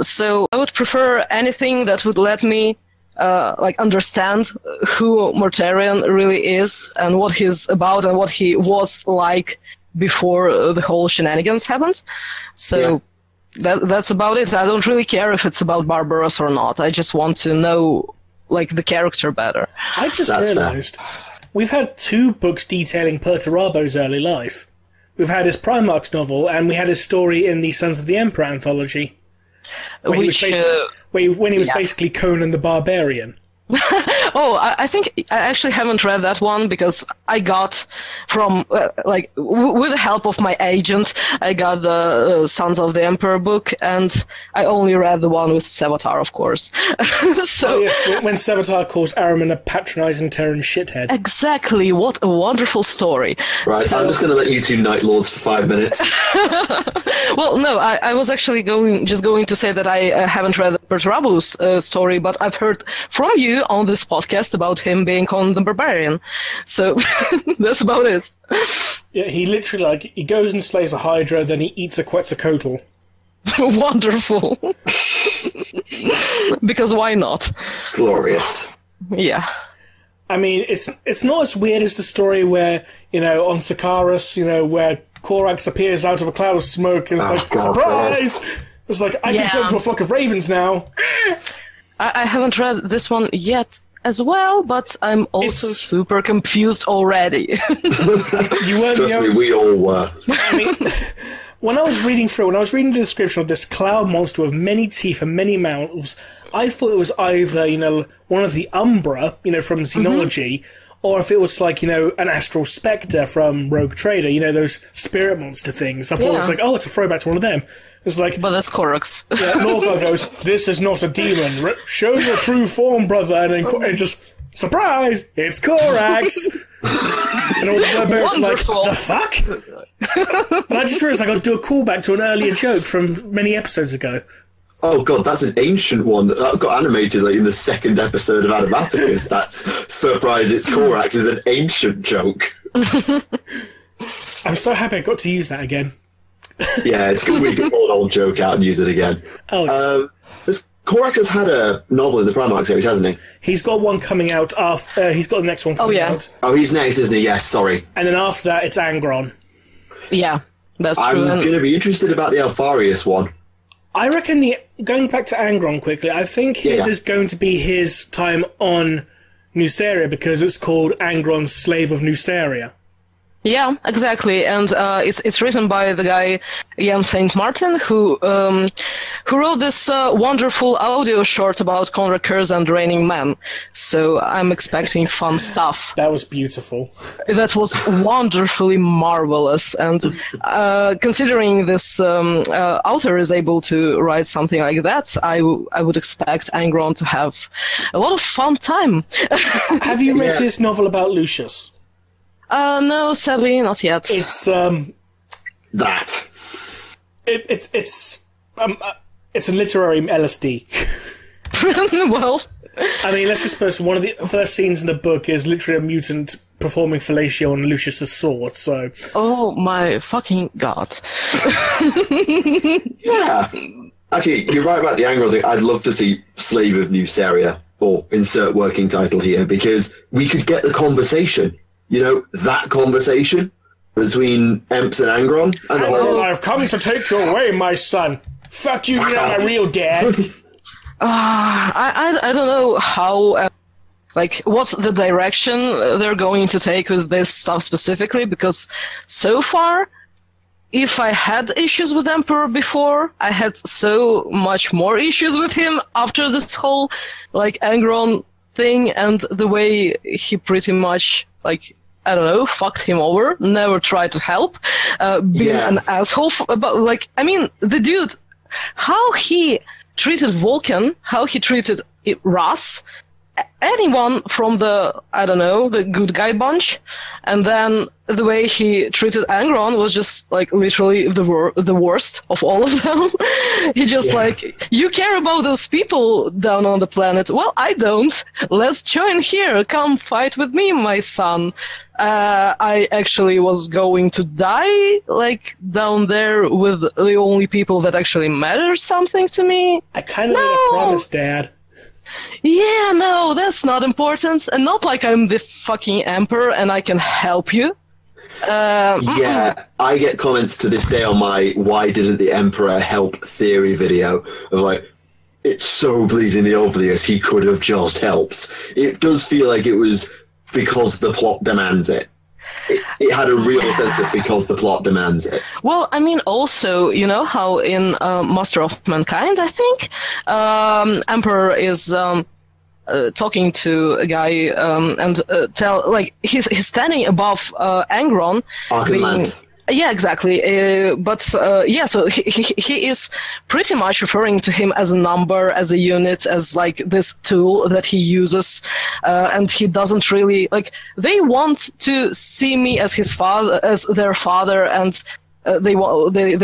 So I would prefer anything that would let me like understand who Mortarion really is and what he's about and what he was like before the whole shenanigans happened. So. Yeah. That's about it. I don't really care if it's about Barbaros or not. I just want to know, like, the character better. I just realised we've had 2 books detailing Perturabo's early life. We've had his Primarchs novel, and we had his story in the Sons of the Emperor anthology, when he was basically Conan the Barbarian. Oh, I think I actually haven't read that one, because I got from, with the help of my agent, I got the Sons of the Emperor book, and I only read the one with Sevatar, of course. So, yes, when Sevatar calls Araman a patronizing Terran shithead. Exactly, what a wonderful story. Right, so, I'm just going to let you 2 Night Lords for 5 minutes. Well, no, I was actually going to say that I haven't read Perturabo's story, but I've heard from you on this podcast about him being Conan the Barbarian. So that's about it. Yeah, he literally, he goes and slays a Hydra, then he eats a Quetzalcoatl. Wonderful. Because why not? Glorious. Yeah. I mean, it's not as weird as the story where, on Sicarius, where Corax appears out of a cloud of smoke and it's surprise! Yes. It's like, I can turn into a flock of ravens now. I haven't read this one yet as well, but I'm also super confused already. You weren't Trust me, we all were. I mean, when I was reading the description of this cloud monster with many teeth and many mouths, I thought it was either, one of the Umbra, from Xenology, or if it was like, an astral spectre from Rogue Trader, those spirit monster things. I thought it was like, oh, it's a throwback to one of them. It's like, but that's Corax. Yeah, Lorgar goes, "This is not a demon. Show your true form, brother." And then and just, surprise, it's Corax. And all the barbarians are like, the fuck? And I just realised I got to do a callback to an earlier joke from many episodes ago. Oh god, that's an ancient one that got animated in the 2nd episode of Adeptus. That's surprise, it's Corax is an ancient joke. I'm so happy I got to use that again. Yeah, it's good we can pull an old joke out and use it again. Oh, yeah. Corax has had a novel in the Primarch series, hasn't he? He's got one coming out after. He's got the next one coming out. Oh, he's next, isn't he? Yes, sorry. And then after that, it's Angron. Yeah, that's true. I'm going to be interested about the Alfarius one. I reckon going back to Angron quickly, I think his is going to be his time on Nuceria, because it's called Angron's Slave of Nuceria. Yeah, exactly, and it's written by the guy Jan Saint Martin, who wrote this wonderful audio short about Conrad Kurz and Raining Man. So I'm expecting fun stuff. That was beautiful. That was wonderfully marvelous, and considering this author is able to write something like that, I would expect Angron to have a lot of fun time. Have you read his novel about Lucius? No, sadly, not yet. It's That. It's a literary LSD. Well, I mean, let's just suppose one of the first scenes in the book is literally a mutant performing fellatio on Lucius's sword. So, oh my fucking god! Yeah. Actually, you're right about the Angron thing. I'd love to see Slave of New Seria, or insert working title here, because we could get the conversation. You know, that conversation between Emps and Angron. And I've come to take you away, my son. Fuck you, you're not my real dad. I don't know how, what's the direction they're going to take with this stuff specifically, because so far, if I had issues with Emperor before, I had so much more issues with him after this whole, Angron thing, and the way he pretty much, I don't know, fucked him over, never tried to help, being an asshole. But, the dude, how he treated Vulcan, how he treated Russ, anyone from the, I don't know, the good guy bunch, and then the way he treated Angron was just, literally the worst of all of them. He just, you care about those people down on the planet. Well, I don't. Let's join here. Come fight with me, my son. I actually was going to die, down there with the only people that actually matter something to me. I kind of made a promise, Dad. Yeah, no, that's not important. And not like I'm the fucking emperor and I can help you. Yeah, I get comments to this day on my "Why didn't the Emperor help?" theory video of it's so bleedingly obvious he could have just helped. It does feel like it was because the plot demands it. It had a real sense of because the plot demands it. Well, I mean, also, you know how in Master of Mankind, I think, Emperor is talking to a guy and he's standing above Angron. Archenland. Yeah, exactly. So he is pretty much referring to him as a number, as a unit, as this tool that he uses, and he doesn't really they want to see me as his father, as their father, and they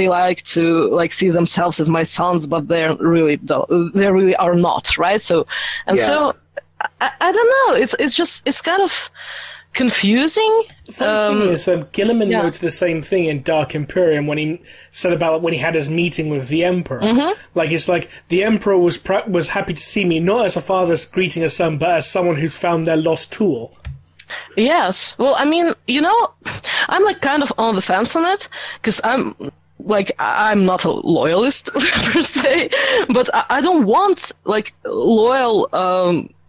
like to see themselves as my sons, but they really are not, right? So so I don't know. It's kind of confusing. The funny thing is, Gilliman noted the same thing in Dark Imperium when he said about when he had his meeting with the Emperor. Mm-hmm. The Emperor was happy to see me, not as a father's greeting a son, but as someone who's found their lost tool. Yes. Well, I mean, I'm kind of on the fence on it, because I'm not a loyalist per se, but I don't want loyal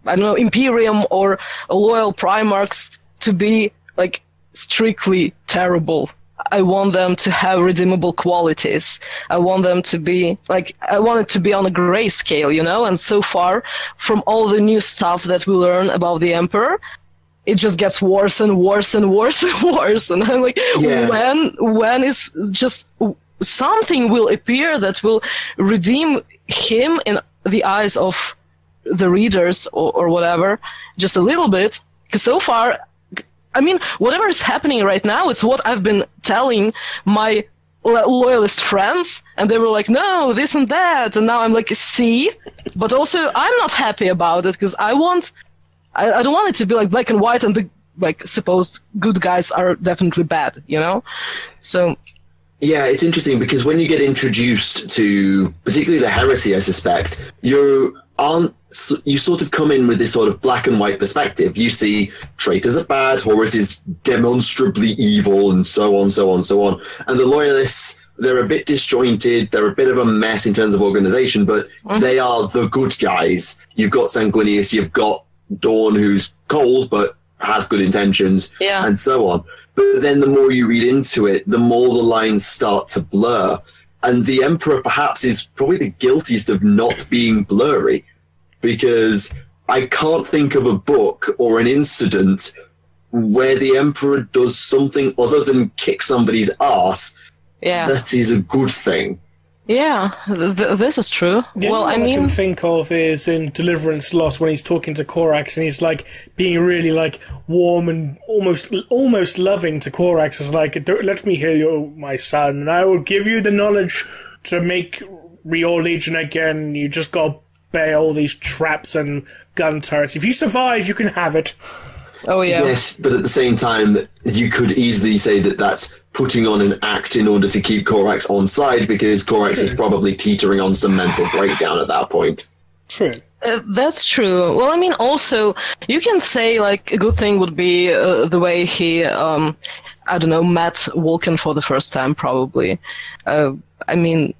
I don't know, Imperium or loyal Primarchs to be strictly terrible. I want them to have redeemable qualities. I want them to be I want it to be on a grayscale, and so far from all the new stuff that we learn about the Emperor, it just gets worse and worse and worse and worse. And I'm when is just something will appear that will redeem him in the eyes of the readers or whatever, just a little bit, because so far, I mean, whatever is happening right now, it's what I've been telling my loyalist friends, and they were like, no, this and that, and now I'm see, but also I'm not happy about it, because I don't want it to be black and white and the supposed good guys are definitely bad, so. Yeah, it's interesting because when you get introduced to particularly the heresy, I suspect, you sort of come in with this sort of black and white perspective. You see traitors are bad, Horus is demonstrably evil, and so on, so on, so on. And the loyalists, they're a bit disjointed, they're a bit of a mess in terms of organization, but they are the good guys. You've got Sanguinius, you've got Dawn, who's cold, but has good intentions, Yeah. and so on. But then the more you read into it, the more the lines start to blur. And the Emperor perhaps is probably the guiltiest of not being blurry, because I can't think of a book or an incident where the Emperor does something other than kick somebody's ass that is a good thing. Yeah, this is true. The well, only I one I mean, can think of is in Deliverance Lost when he's talking to Korax and he's like being really like warm and almost loving to Korax. It's like, let me heal you, my son, and I will give you the knowledge to make your legion again. You just got to bear all these traps and gun turrets. If you survive, you can have it. oh yeah. Yes, but at the same time, you could easily say that that's putting on an act in order to keep Korax on side, because Korax is probably teetering on some mental breakdown at that point. True. That's true. Well, I mean, also, you can say, like, a good thing would be the way he, I don't know, met Vulcan for the first time, probably. I mean,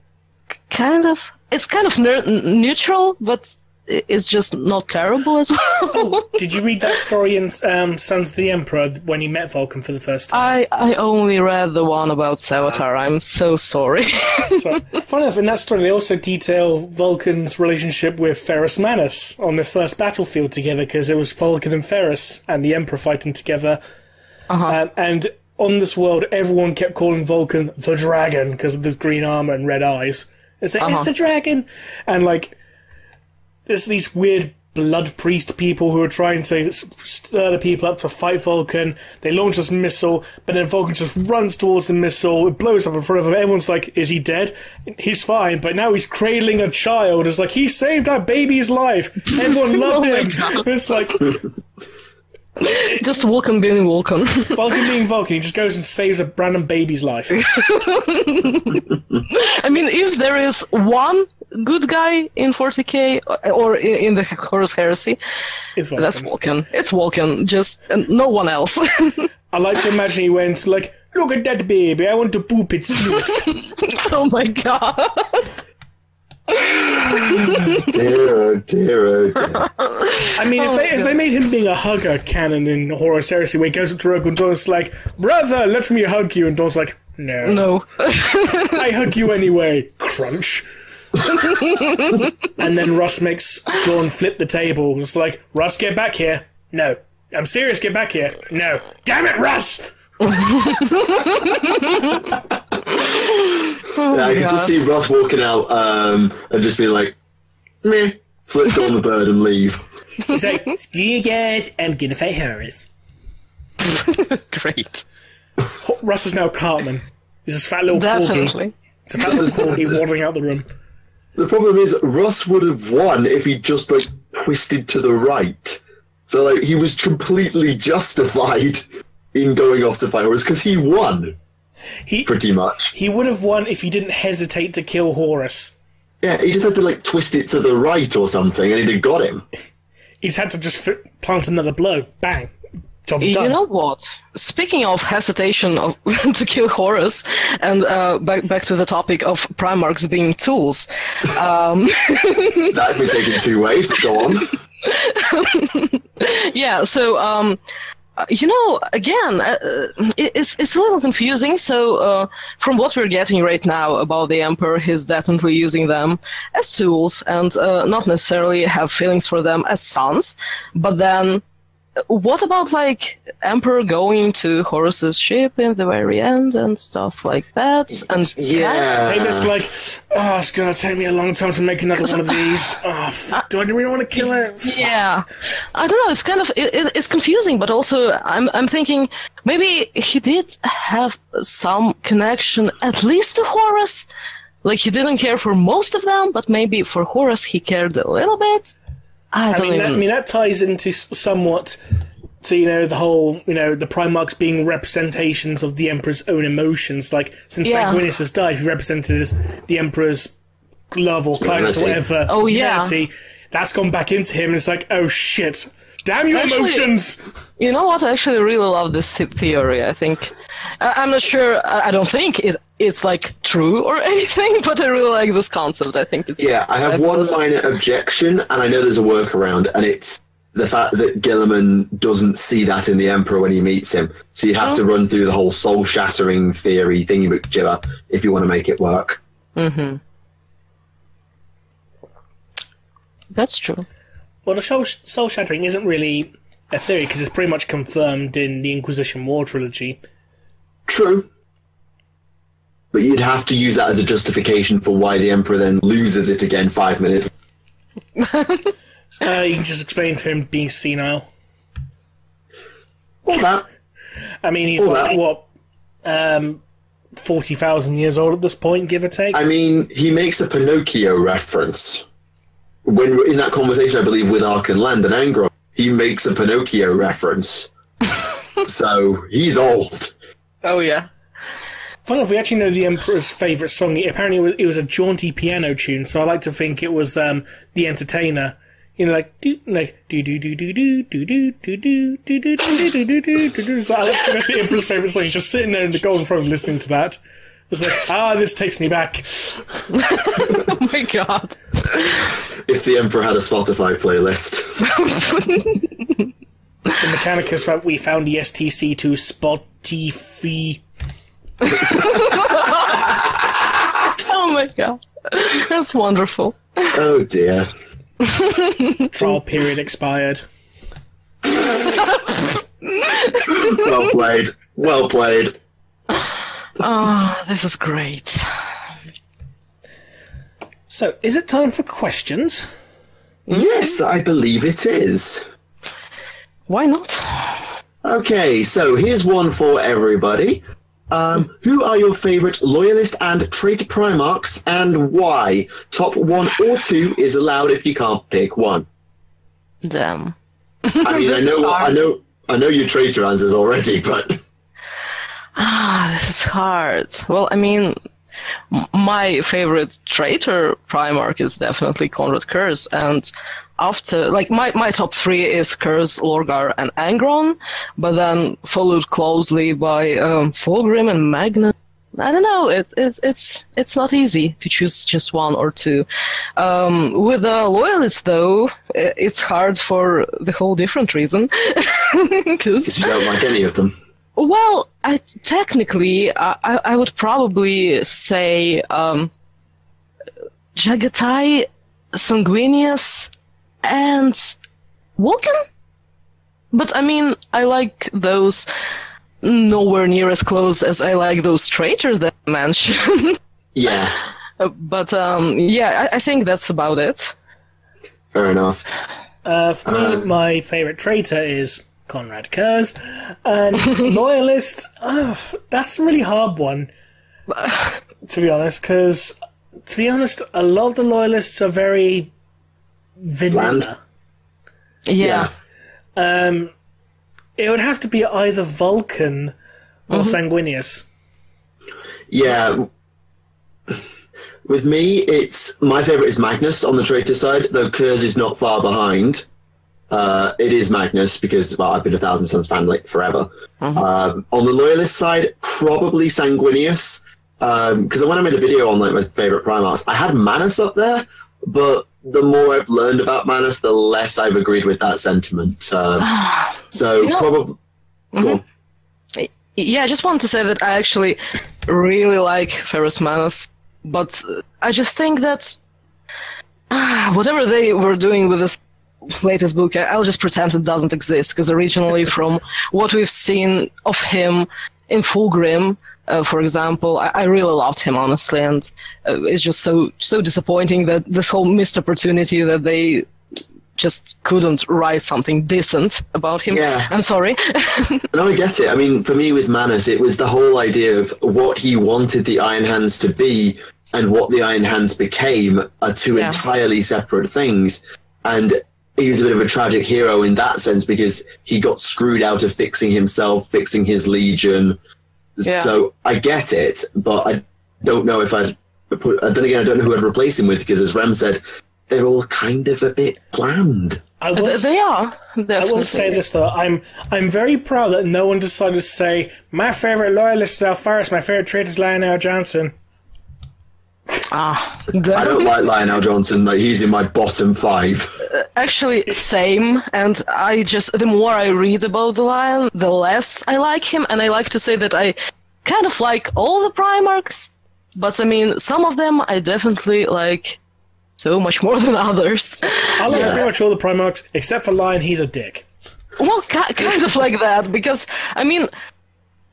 kind of. It's kind of neutral, but it's just not terrible as well. Oh, did you read that story in Sons of the Emperor when he met Vulcan for the first time? I only read the one about Savitar. I'm so sorry. So, funny enough, in that story they also detail Vulcan's relationship with Ferrus Manus on their first battlefield together, because it was Vulcan and Ferrus and the Emperor fighting together. And on this world, everyone kept calling Vulcan the Dragon because of his green armor and red eyes. It's like, it's a dragon! And like, there's these weird blood priest people who are trying to stir the people up to fight Vulcan. They launch this missile, but then Vulcan just runs towards the missile. It blows up in front of him. Everyone's like, is he dead? He's fine, but now he's cradling a child. It's like, he saved our baby's life. Everyone loved him. It's like... Just Vulcan being Vulcan. Vulcan being Vulcan, he just goes and saves a random baby's life. I mean, if there is one good guy in 40k or in the Horus Heresy, that's Vulcan. It's Vulcan, just no one else. I like to imagine he went like, look at that baby, I want to poop its snoot. Oh my god. Dear, oh dear, oh dear. I mean, if they made him being a hugger canon in Horus Heresy, where he goes up to Rogue and Dawn's like, brother, let me hug you, and Dawn's like, no. No. I hug you anyway, crunch. And then Russ makes Dawn flip the table. It's like, Russ, get back here. No. I'm serious, get back here. No. Damn it, Russ! I can just see Russ walking out and just being like, meh, flip on the bird and leave. He's like, screw you guys, I'm gonna fight Horus. Great. Russ is now Cartman. He's this fat little Definitely. corgi. It's a fat little corgi wandering out the room. The problem is, Russ would have won if he just, like, twisted to the right. So, like, he was completely justified in going off to fight Horus, because he won. Pretty much. He would have won if he didn't hesitate to kill Horus. Yeah, he just had to, like, twist it to the right or something, and he'd have got him. He's had to just plant another blow. Bang. Job's done. You know what? Speaking of hesitation to kill Horus, and back to the topic of Primarchs being tools. That can be taken two ways, but go on. Yeah, so... you know, again, it's a little confusing. So, from what we're getting right now about the Emperor, he's definitely using them as tools and not necessarily have feelings for them as sons. But then, what about, like, Emperor going to Horus's ship in the very end and stuff like that? And yeah. Maybe it's like, oh, it's going to take me a long time to make another one of these. Oh, do I really want to kill it? Yeah. I don't know, it's kind of, it's confusing, but also I'm thinking maybe he did have some connection at least to Horus. Like, he didn't care for most of them, but maybe for Horus he cared a little bit. I mean, that ties into somewhat to, you know, the whole, you know, the Primarchs being representations of the Emperor's own emotions. Like, since Sanguinius has died, he represented as the Emperor's love or kindness or whatever. Oh, yeah. Humanity. That's gone back into him, and it's like, oh shit. Damn you, emotions! You know what? I actually really love this theory. I think... I'm not sure... I don't think it's, like, true or anything, but I really like this concept. I think it's... Yeah, I have one minor objection, and I know there's a workaround, and it's... the fact that Gilliman doesn't see that in the Emperor when he meets him. So you have to run through the whole soul-shattering theory thingy-jibber if you want to make it work. Mm-hmm. That's true. Well, the soul-shattering isn't really a theory, because it's pretty much confirmed in the Inquisition War trilogy. True. But you'd have to use that as a justification for why the Emperor then loses it again 5 minutes. You can just explain to him being senile. All that. I mean, he's 40,000 years old at this point, give or take? I mean, he makes a Pinocchio reference. When in that conversation, I believe, with Arkan Land and Angron, he makes a Pinocchio reference. So, he's old. Oh, yeah. Funny enough, we actually know the Emperor's favourite song. Apparently, it was a jaunty piano tune, so I like to think it was The Entertainer. You know, like do do do do do do do do do do do do do do do. So I like to think that's the Emperor's favourite song. He's just sitting there in the Golden Throne listening to that. It's like, this takes me back. Oh my god. If the Emperor had a Spotify playlist. The Mechanicus that we found the STC to Spotify. Oh my god. That's wonderful. Oh dear. Trial period expired. Well played. Well played. Oh, this is great. So, is it time for questions? Yes, I believe it is. Why not? Okay, so here's one for everybody. Who are your favourite Loyalist and traitor Primarchs, and why? Top 1 or 2 is allowed if you can't pick one. Damn. I mean, I know your traitor answers already, but this is hard. Well, I mean, my favorite traitor Primarch is definitely Conrad Curse, and after, like, my top 3 is Curse, Lorgar, and Angron, but then followed closely by Fulgrim and Magnus. I don't know. It's not easy to choose just 1 or 2. With the Loyalists, though, it's hard for the whole different reason. Because you don't like any of them. Well, technically, I would probably say Jagatai, Sanguinius, and Vulcan? But I mean, I like those nowhere near as close as I like those traitors that I mentioned. Yeah. But yeah, I think that's about it. Fair enough. For me, my favourite traitor is Conrad Kurz. And Loyalist, that's a really hard one, to be honest, because, to be honest, a lot of the Loyalists are very vanilla. Yeah. It would have to be either Vulcan or Sanguinius. Yeah. With me, my favourite is Magnus on the traitor side, though Kurz is not far behind. It is Magnus because, well, I've been a Thousand Suns fan like forever. On the Loyalist side, probably Sanguinius, because when I made a video on like my favourite Primarchs, I had Manus up there, but the more I've learned about Manus, the less I've agreed with that sentiment. So probably. Go on. Yeah, I just wanted to say that I actually really like Ferrus Manus, but I just think that whatever they were doing with this latest book, I'll just pretend it doesn't exist, because originally from what we've seen of him in Fulgrim, for example, I really loved him, honestly, and it's just so disappointing that this whole missed opportunity that they just couldn't write something decent about him. Yeah. I'm sorry. No, I get it. I mean, for me with Manus, it was the whole idea of what he wanted the Iron Hands to be and what the Iron Hands became are two entirely separate things. And he was a bit of a tragic hero in that sense because he got screwed out of fixing himself, fixing his legion. Yeah. So I get it, but I don't know if I'd put... Then again, I don't know who I'd replace him with, because as Rem said, they're all kind of a bit bland. They are. Definitely. I will say this, though. I'm very proud that no one decided to say, my favourite Loyalist is Alfaris, my favourite traitor is Lionel Johnson. I don't like Lionel Johnson. Like, he's in my bottom 5. Actually, same. And the more I read about the Lion, the less I like him. And I like to say that I kind of like all the Primarchs. But I mean, some of them I definitely like so much more than others. I like pretty much all the Primarchs, except for Lion, he's a dick. Well, kind of like that, because, I mean,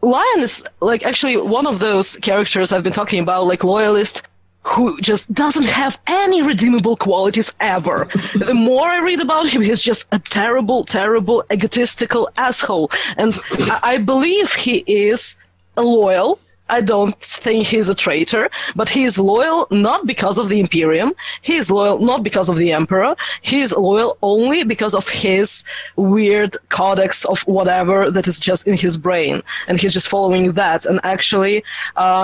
Lion is, like, actually one of those characters I've been talking about, like, loyalist, who just doesn't have any redeemable qualities ever. The more I read about him, he's just a terrible, terrible, egotistical asshole. And I believe he is loyal. I don't think he's a traitor, but he is loyal not because of the Imperium. He is loyal not because of the Emperor. He is loyal only because of his weird codex of whatever that is just in his brain. And he's just following that. And actually,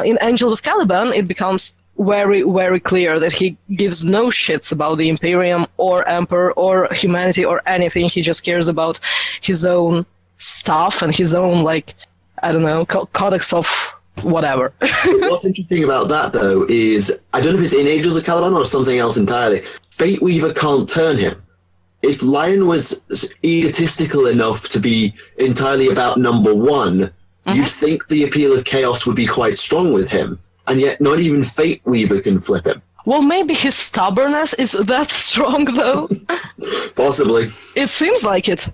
in Angels of Caliban, it becomes very, very clear that he gives no shits about the Imperium or Emperor or humanity or anything. He just cares about his own stuff and his own, like, I don't know, codex of whatever. What's interesting about that, though, is I don't know if it's in Angels of Caliban or something else entirely. Fate Weaver can't turn him. If Lion was egotistical enough to be entirely about number one, you'd think the appeal of chaos would be quite strong with him, and yet not even Fate Weaver can flip him. Well, maybe his stubbornness is that strong, though. Possibly. It seems like it.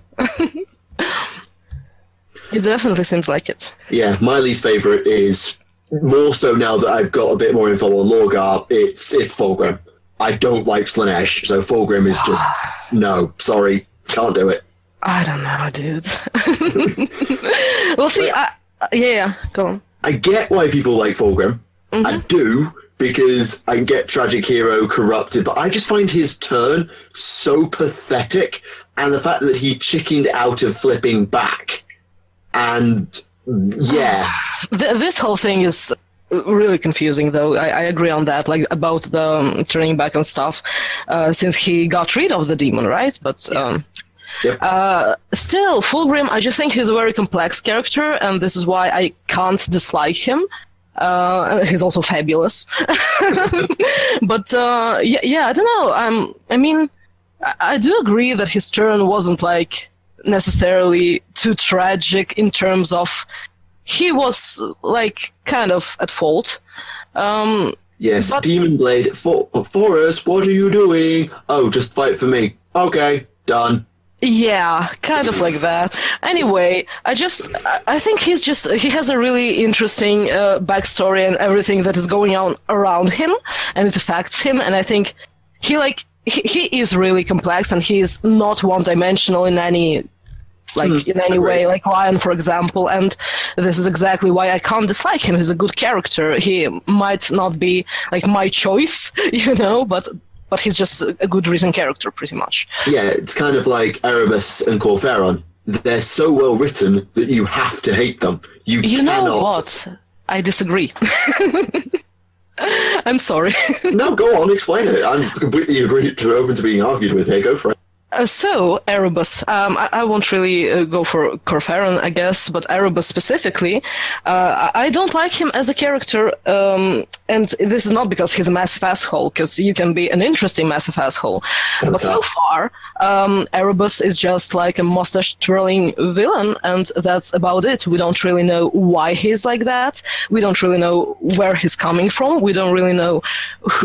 It definitely seems like it. Yeah, my least favourite is, more so now that I've got a bit more info on Lorgar, it's Fulgrim. I don't like Slaanesh, so Fulgrim is just, no, sorry, can't do it. I don't know, dude. Well, see, yeah, go on. I get why people like Fulgrim. I do, because I get Tragic Hero corrupted, but I just find his turn so pathetic, and the fact that he chickened out of flipping back. And yeah, this whole thing is really confusing, though. I agree on that, like about the turning back and stuff, since he got rid of the demon, right? But still, Fulgrim, I just think he's a very complex character, and this is why I can't dislike him. He's also fabulous. But yeah, I don't know. I mean, I do agree that his turn wasn't like necessarily too tragic in terms of he was like kind of at fault. Yes, but Demon Blade, Forrest, what are you doing? Oh, just fight for me. Okay, done. Yeah, kind of like that. Anyway, I think he has a really interesting backstory and everything that is going on around him, and it affects him, and I think he is really complex, and he is not one-dimensional in any way, like Lion, for example, and this is exactly why I can't dislike him. He's a good character. He might not be like my choice, but he's just a good written character, pretty much. Yeah, it's kind of like Erebus and Corferon. They're so well written that you have to hate them. You cannot. Know what? I disagree. I'm sorry. No, go on, explain it. I'm completely open to being argued with here. Go for it. So, Erebus, I won't really go for Corferon, I guess, but Erebus specifically, I don't like him as a character, and this is not because he's a massive asshole, because you can be an interesting massive asshole. Okay. But so far, Erebus is just like a mustache-twirling villain, and that's about it. We don't really know why he's like that. We don't really know where he's coming from. We don't really know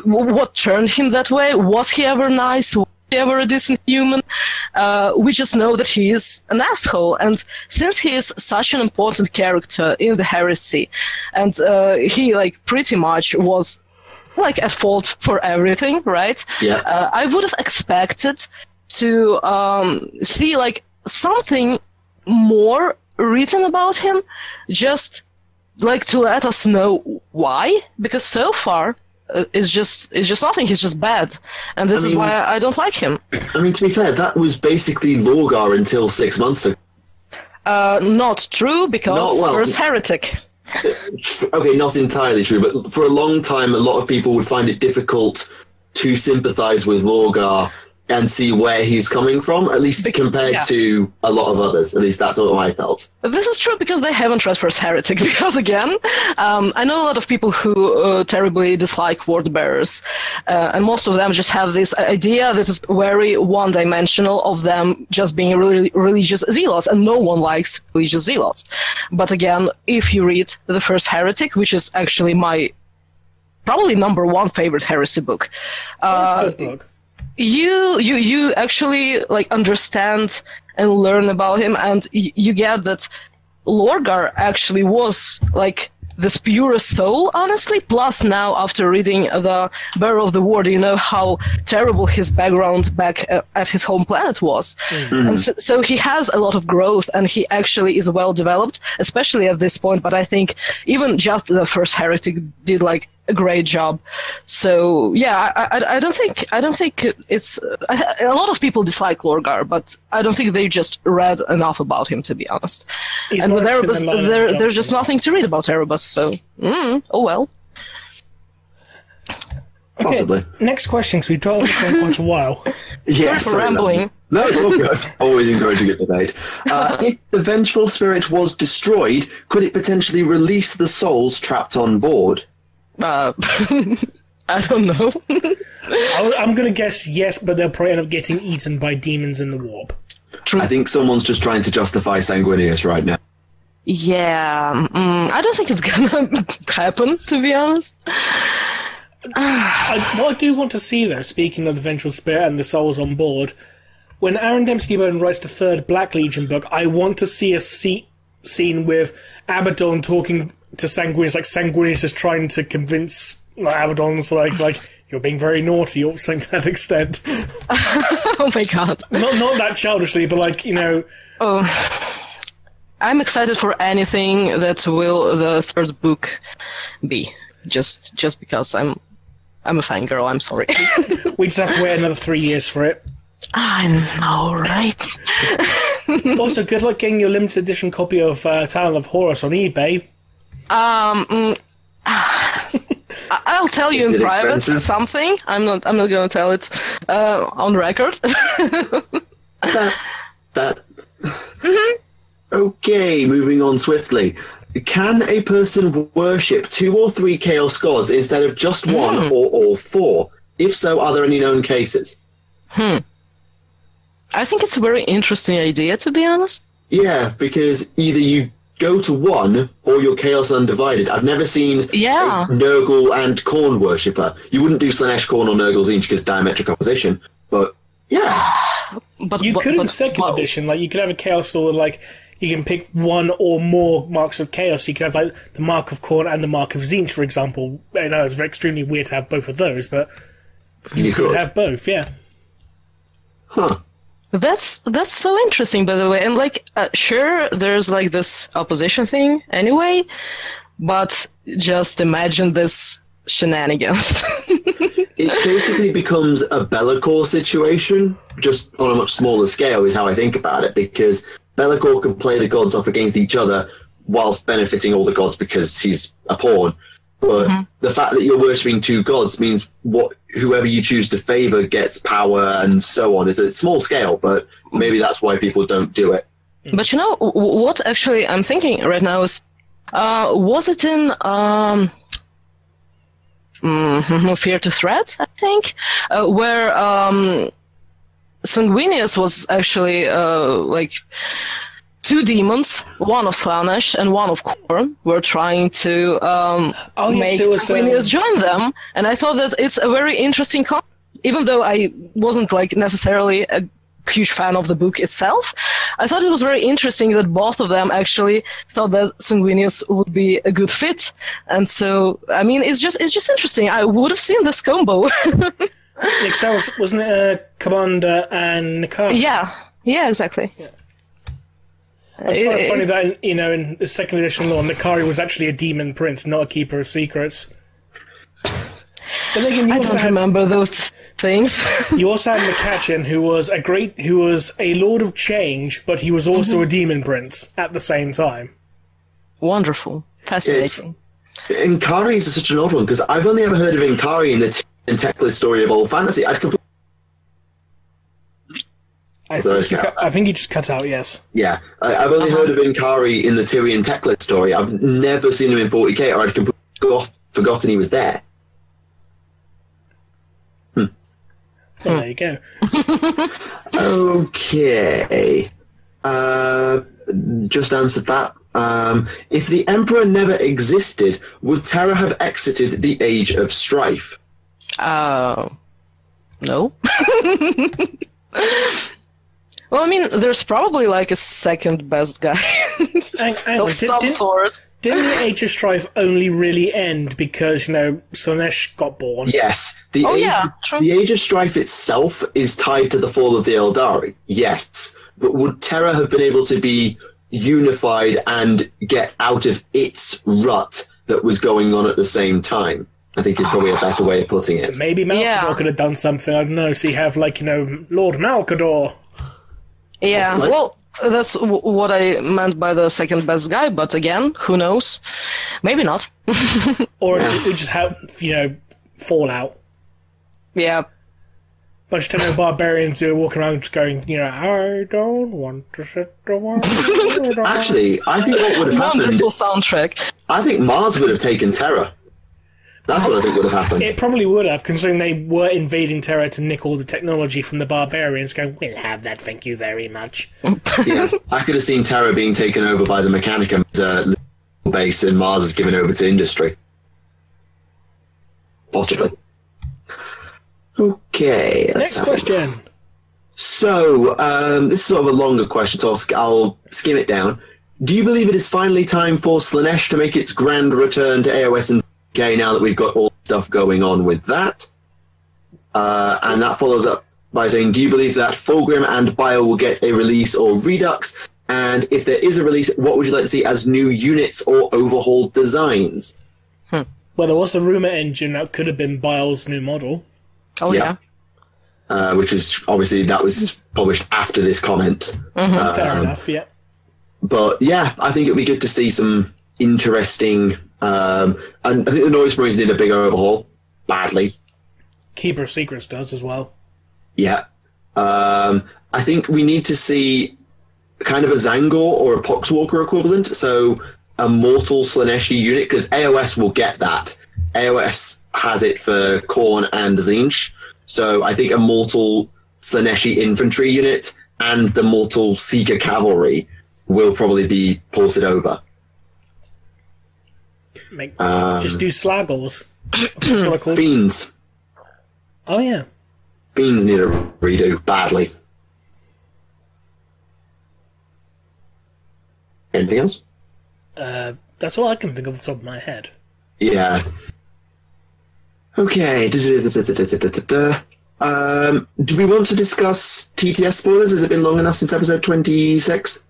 what turned him that way. Was he ever nice? Ever a decent human? We just know that he is an asshole, and since he is such an important character in the heresy, and he like pretty much was like at fault for everything, right? Yeah. I would have expected to see like something more written about him, just like to let us know why, because so far it's just nothing. He's just bad, and this is why I don't like him. I mean, to be fair, that was basically Lorgar until 6 months ago. Not true, because Horus Heretic. Okay, not entirely true, but for a long time, a lot of people would find it difficult to sympathize with Lorgar and see where he's coming from, at least compared to a lot of others. At least that's what I felt. This is true because they haven't read First Heretic, because again, I know a lot of people who terribly dislike word bearers, and most of them just have this idea that is very one-dimensional of them just being really religious zealots, and no one likes religious zealots. But again, if you read the First Heretic, which is actually my probably #1 favorite heresy book, That's a good book. You actually like understand and learn about him, and you get that Lorgar actually was like this purest soul, honestly. Plus, now after reading the Bearer of the Word, you know how terrible his background back at his home planet was. And so he has a lot of growth, and he actually is well developed, especially at this point. But I think even just the First Heretic did like a great job. So yeah, I don't think it's a lot of people dislike Lorgar, but I don't think they just read enough about him, to be honest. And with Erebus, there's just nothing to read about Erebus. So oh well. Possibly. Okay, next question, because we've talked for quite a while. Yes, Sorry for rambling. No, it's all good. Always encouraging a debate. If the Vengeful Spirit was destroyed, could it potentially release the souls trapped on board? I don't know. I'm going to guess yes, but they'll probably end up getting eaten by demons in the warp. True. I think someone's just trying to justify Sanguinius right now. Yeah, I don't think it's gonna happen, to be honest. What I do want to see, though, speaking of the Vengeful Spirit and the souls on board, when Aaron Dembski-Bowden writes the 3rd Black Legion book, I want to see a scene with Abaddon talking to Sanguinius, like Sanguinius is trying to convince Abaddon's like you're being very naughty or something to that extent. Oh my god. Not that childishly, but like, you know. Oh, I'm excited for anything that will the 3rd book be. Just because I'm a fangirl, I'm sorry. We just have to wait another 3 years for it. I know, right? Also, good luck getting your limited edition copy of Talon of Horus on eBay. I'll tell you in private something. I'm not gonna tell it on record. Okay, moving on swiftly. Can a person worship 2 or 3 Chaos Gods instead of just 1 or all 4? If so, are there any known cases? I think it's a very interesting idea, to be honest. Yeah, because either you go to 1 or you're Chaos Undivided. I've never seen a Nurgle and Khorne worshipper. You wouldn't do Slanesh, Khorne, or Nurgle Tzeentch because diametric opposition, but yeah. You could in 2nd edition, like you could have a Chaos Sword, like you can pick 1 or more marks of Chaos. You could have like the Mark of Khorne and the Mark of Tzeentch, for example. I know it's extremely weird to have both of those, but you could have both, yeah. Huh. That's so interesting, by the way. And like, sure, there's like this opposition thing anyway, but just imagine this shenanigans. It basically becomes a Be'lakor situation, just on a much smaller scale is how I think about it, because Be'lakor can play the gods off against each other whilst benefiting all the gods because he's a pawn. But the fact that you're worshipping 2 gods means whoever you choose to favour gets power and so on. It's a small scale, but maybe that's why people don't do it. But you know, what actually I'm thinking right now is, was it in Fear to Threat, I think, where Sanguinius was actually like 2 demons, one of Slanesh and one of Khorne, were trying to make Sanguinius join them, and I thought that it's a very interesting concept, even though I wasn't like necessarily a huge fan of the book itself. I thought it was very interesting that both of them actually thought that Sanguinius would be a good fit, and so I mean it's just interesting. I would have seen this combo. Because wasn't it Commander and Nikari? Yeah, exactly. Yeah. It's quite funny that, you know, in the 2nd edition lore, Nikari was actually a demon prince, not a keeper of secrets. But again, I don't remember those things. You also had McCatchin, who was a Lord of Change, but he was also a demon prince at the same time. Wonderful. Fascinating. Inkari is such an odd one, because I've only ever heard of Inkari in the Teclis story of old fantasy. I think you just cut out, yes. Yeah. I've only heard of Inkari in the Tyrion Teclis story. I've never seen him in 40k, or I'd completely forgotten he was there. Well, there you go. Okay. Just answered that. If the Emperor never existed, would Terra have exited the Age of Strife? No. Well, I mean, there's probably like a second best guy of some sort. Didn't the Age of Strife only really end because, Slaanesh got born? Yes. True. The Age of Strife itself is tied to the fall of the Eldari, yes. But would Terra have been able to be unified and get out of its rut that was going on at the same time? I think is probably a better way of putting it. Maybe Malcador could have done something, I don't know, so you have, Lord Malcador. Yeah, well, that's what I meant by the second best guy, but again, who knows? Maybe not. Or we just have, Fallout. Yeah. Bunch of techno barbarians who are walking around just going, I don't want to set the world. Actually, I think what would have happened... Wonderful soundtrack. I think Mars would have taken Terra. That's what I think would have happened. It probably would have, considering they were invading Terra to nick all the technology from the barbarians, going, we'll have that, thank you very much. Yeah, I could have seen Terra being taken over by the Mechanicum as a base, and Mars is given over to industry. Possibly. Okay. Next question. So, this is sort of a longer question, so I'll skim it down. Do you believe it is finally time for Slaanesh to make its grand return to AOS and Okay, now that we've got all the stuff going on with that? And that follows up by saying, do you believe that Fulgrim and Bio will get a release or redux? And if there is a release, what would you like to see as new units or overhauled designs? Well, there was the rumour engine that could have been Bio's new model. Oh, yeah. Which is, obviously, that was published after this comment. Fair enough, yeah. But, yeah, I think it would be good to see some interesting... and I think the Noise Marines need a big overhaul, badly. Keeper of Secrets does as well. Yeah. I think we need to see kind of a Zangor or a Poxwalker equivalent, so a Mortal Slaaneshi unit, because AOS will get that. AOS has it for Khorne and Tzeentch, so I think a Mortal Slaaneshi infantry unit and the Mortal Seeker Cavalry will probably be ported over. Just do Slagors. Fiends. Oh, yeah. Fiends need a redo badly. Anything else? That's all I can think of off the top of my head. Yeah. Okay. Do we want to discuss TTS spoilers? Has it been long enough since episode 26?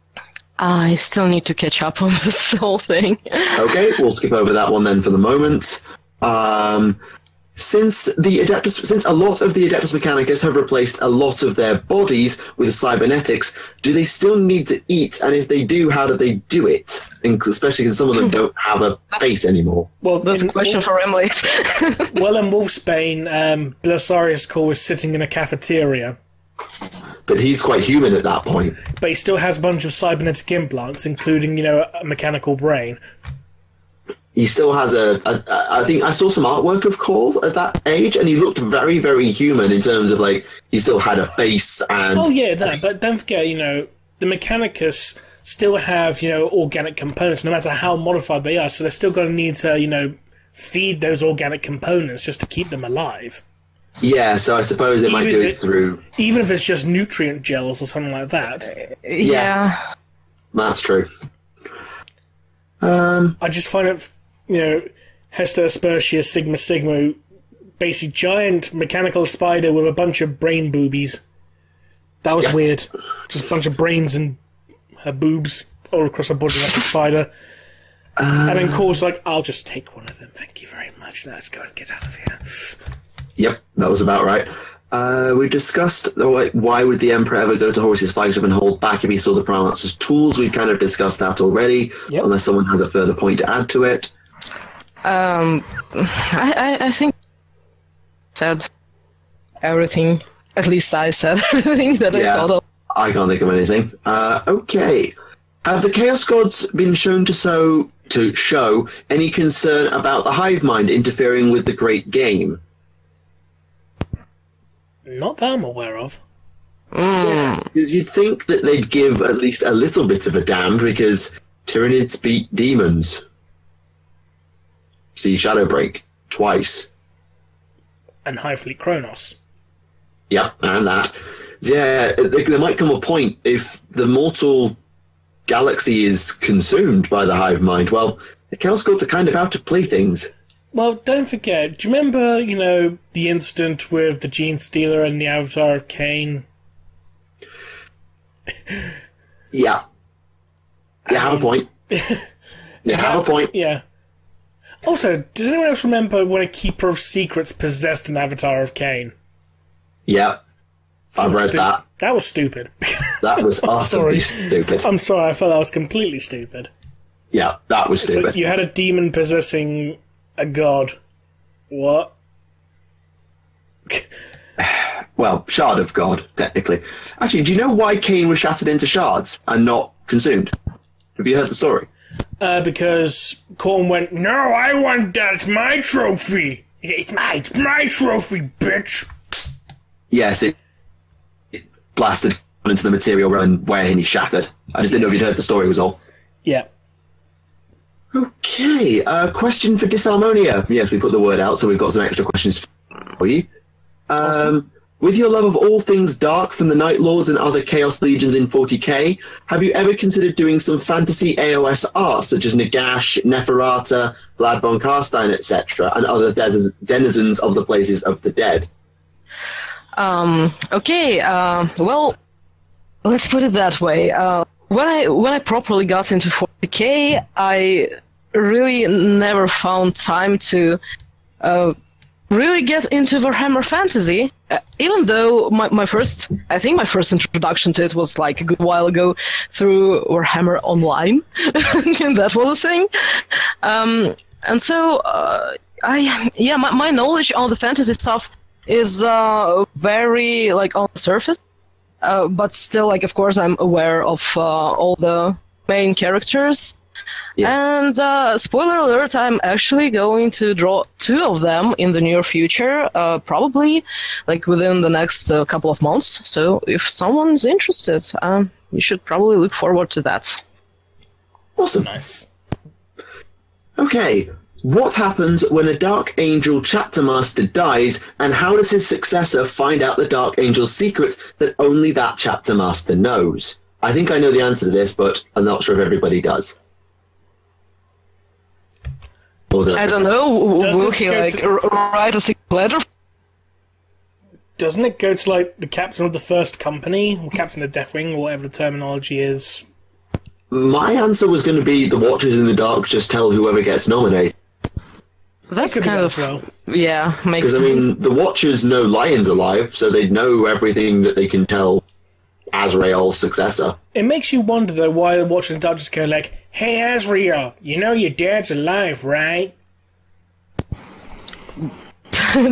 I still need to catch up on this whole thing. Okay, we'll skip over that one then for the moment. Since a lot of the Adeptus Mechanicus have replaced a lot of their bodies with cybernetics, do they still need to eat? And if they do, how do they do it? Especially because some of them don't have a face anymore. Well, that's a question for Remleiz. Well, in Wolfsbane, Belisarius Core was sitting in a cafeteria. But he's quite human at that point. But he still has a bunch of cybernetic implants, including, a mechanical brain. He still has I think I saw some artwork of Cole at that age, and he looked very, very human in terms of, he still had a face and... Oh, yeah, that. But don't forget, the Mechanicus still have, organic components, no matter how modified they are, so they're still going to need to, feed those organic components just to keep them alive. Yeah, so I suppose they might do it through... Even if it's just nutrient gels or something like that. Yeah. That's true. I just find it, Hester Aspersia Sigma, basically giant mechanical spider with a bunch of brain boobies. That was weird. Just a bunch of brains and her boobs all across her body like a spider. And then Cole's like, I'll just take one of them, thank you very much. Let's go and get out of here. Yep, that was about right. We discussed why would the Emperor ever go to Horus's flagship and hold back if he saw the Primarchs as tools. We've kind of discussed that already, unless someone has a further point to add to it. I think I said everything. At least I said everything that I thought of. I can't think of anything. Okay. Have the Chaos Gods been shown to show any concern about the hive mind interfering with the Great Game? Not that I'm aware of. Yeah, because you'd think that they'd give at least a little bit of a damn, because Tyranids beat demons. See Shadowbreak twice. And High Fleet Kronos. Yep, and that. Yeah, there might come a point if the mortal galaxy is consumed by the hive mind. Well, the Chaos Gods are kind of out of playthings. Well, don't forget, do you remember, the incident with the Gene Stealer and the Avatar of Cain? Yeah. You have a point. You have a point. Yeah. Also, does anyone else remember when a Keeper of Secrets possessed an Avatar of Cain? Yeah. I've read that. That was stupid. That was utterly stupid. I'm sorry, I thought that was completely stupid. Yeah, that was stupid. Like you had a demon possessing a god. What? Well, shard of God, technically. Actually, do you know why Cain was shattered into shards and not consumed? Have you heard the story? Because Khorne went, "No, I want that. It's my trophy. It's my trophy, bitch." Yes, it blasted into the material realm where he shattered. I just didn't know if you'd heard the story, was all. Yeah. Okay, question for Disarmonia. Yes, we put the word out, so we've got some extra questions for you. Awesome. With your love of all things dark from the Night Lords and other Chaos Legions in 40k, have you ever considered doing some fantasy AOS art, such as Nagash, Neferata, Vlad von Carstein, etc., and other denizens of the places of the dead? Okay, well, let's put it that way. When I properly got into 40k, I really never found time to really get into Warhammer Fantasy, even though my first introduction to it was like a good while ago through Warhammer Online, and that was a thing. And so, my knowledge on the fantasy stuff is very like on the surface, but still, like, of course, I'm aware of all the main characters. Yeah. And spoiler alert, I'm actually going to draw 2 of them in the near future, probably like within the next couple of months. So if someone's interested, you should probably look forward to that. Awesome. Nice. Okay, what happens when a Dark Angel chapter master dies, and how does his successor find out the Dark Angel's secrets that only that chapter master knows? I think I know the answer to this, but I'm not sure if everybody does. I don't know. Will he write a secret letter? Doesn't it go to like the captain of the first company, or captain of Deathwing, or whatever the terminology is? My answer was going to be the Watchers in the Dark just tell whoever gets nominated. That's kind of yeah, makes sense. Because I mean, the Watchers know Lion's alive, so they know everything that they can tell Azrael's successor. It makes you wonder though why the Watchers in the Dark just go like, "Hey Azrael, you know your dad's alive, right?"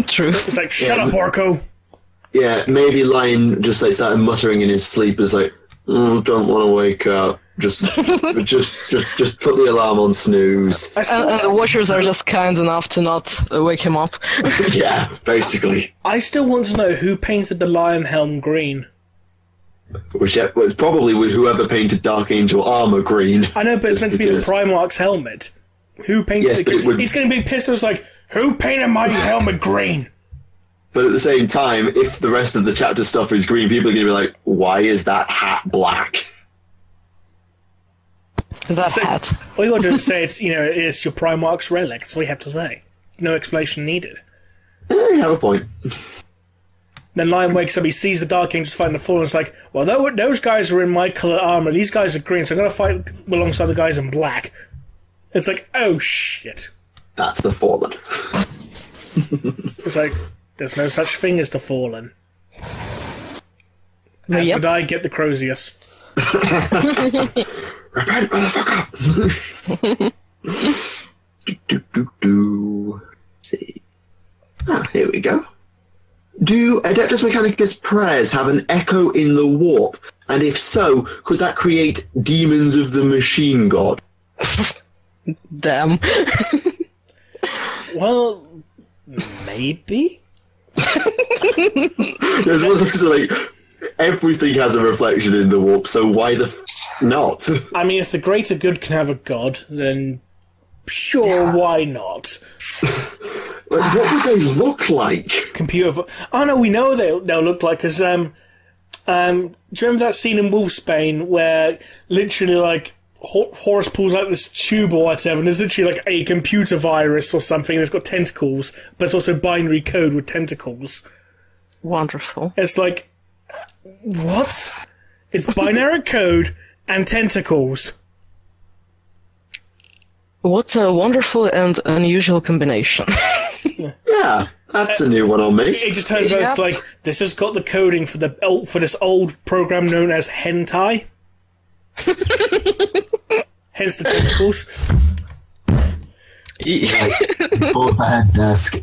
True. It's like, shut up, Orko. Yeah, maybe Lion just like started muttering in his sleep. It's like, don't want to wake up. Just put the alarm on snooze. And the Watchers are just kind enough to not wake him up. Yeah, basically. I still want to know who painted the lion helm green. Which was probably whoever painted Dark Angel armor green. I know, but it's meant to be the Primarch's helmet. Who painted it green? He's going to be pissed. It's like, who painted my helmet green? But at the same time, if the rest of the chapter stuff is green, people are going to be like, why is that hat black? That hat. All you got to do is say it's your Primarch's relic. That's all you have to say. No explanation needed. You have a point. Then Lion wakes up, he sees the Dark Angels fighting the Fallen, and it's like, well, those guys are in my colour armour, these guys are green, so I'm going to fight alongside the guys in black. It's like, oh shit. That's the Fallen. It's like, there's no such thing as the Fallen. As Yep. would I get the Crozius. Repent, motherfucker! Let's see. Here we go. Do Adeptus Mechanicus prayers have an echo in the warp? And if so, could that create demons of the machine god? Damn. Well, maybe? There's one of those, like, everything has a reflection in the warp, so why the not? I mean, if the greater good can have a god, then sure, why not? Like, what would they look like? Oh no, we know they'll look like, because, do you remember that scene in Wolfsbane where literally, like, Horus pulls out this tube or whatever, and there's literally like a computer virus or something that's got tentacles, but it's also binary code with tentacles. Wonderful. It's like, what? It's binary code and tentacles. What a wonderful and unusual combination. Yeah, that's a new one on me. It just turns out it's like, this has got the coding for this old program known as hentai. Hence the tentacles. Both the head desk.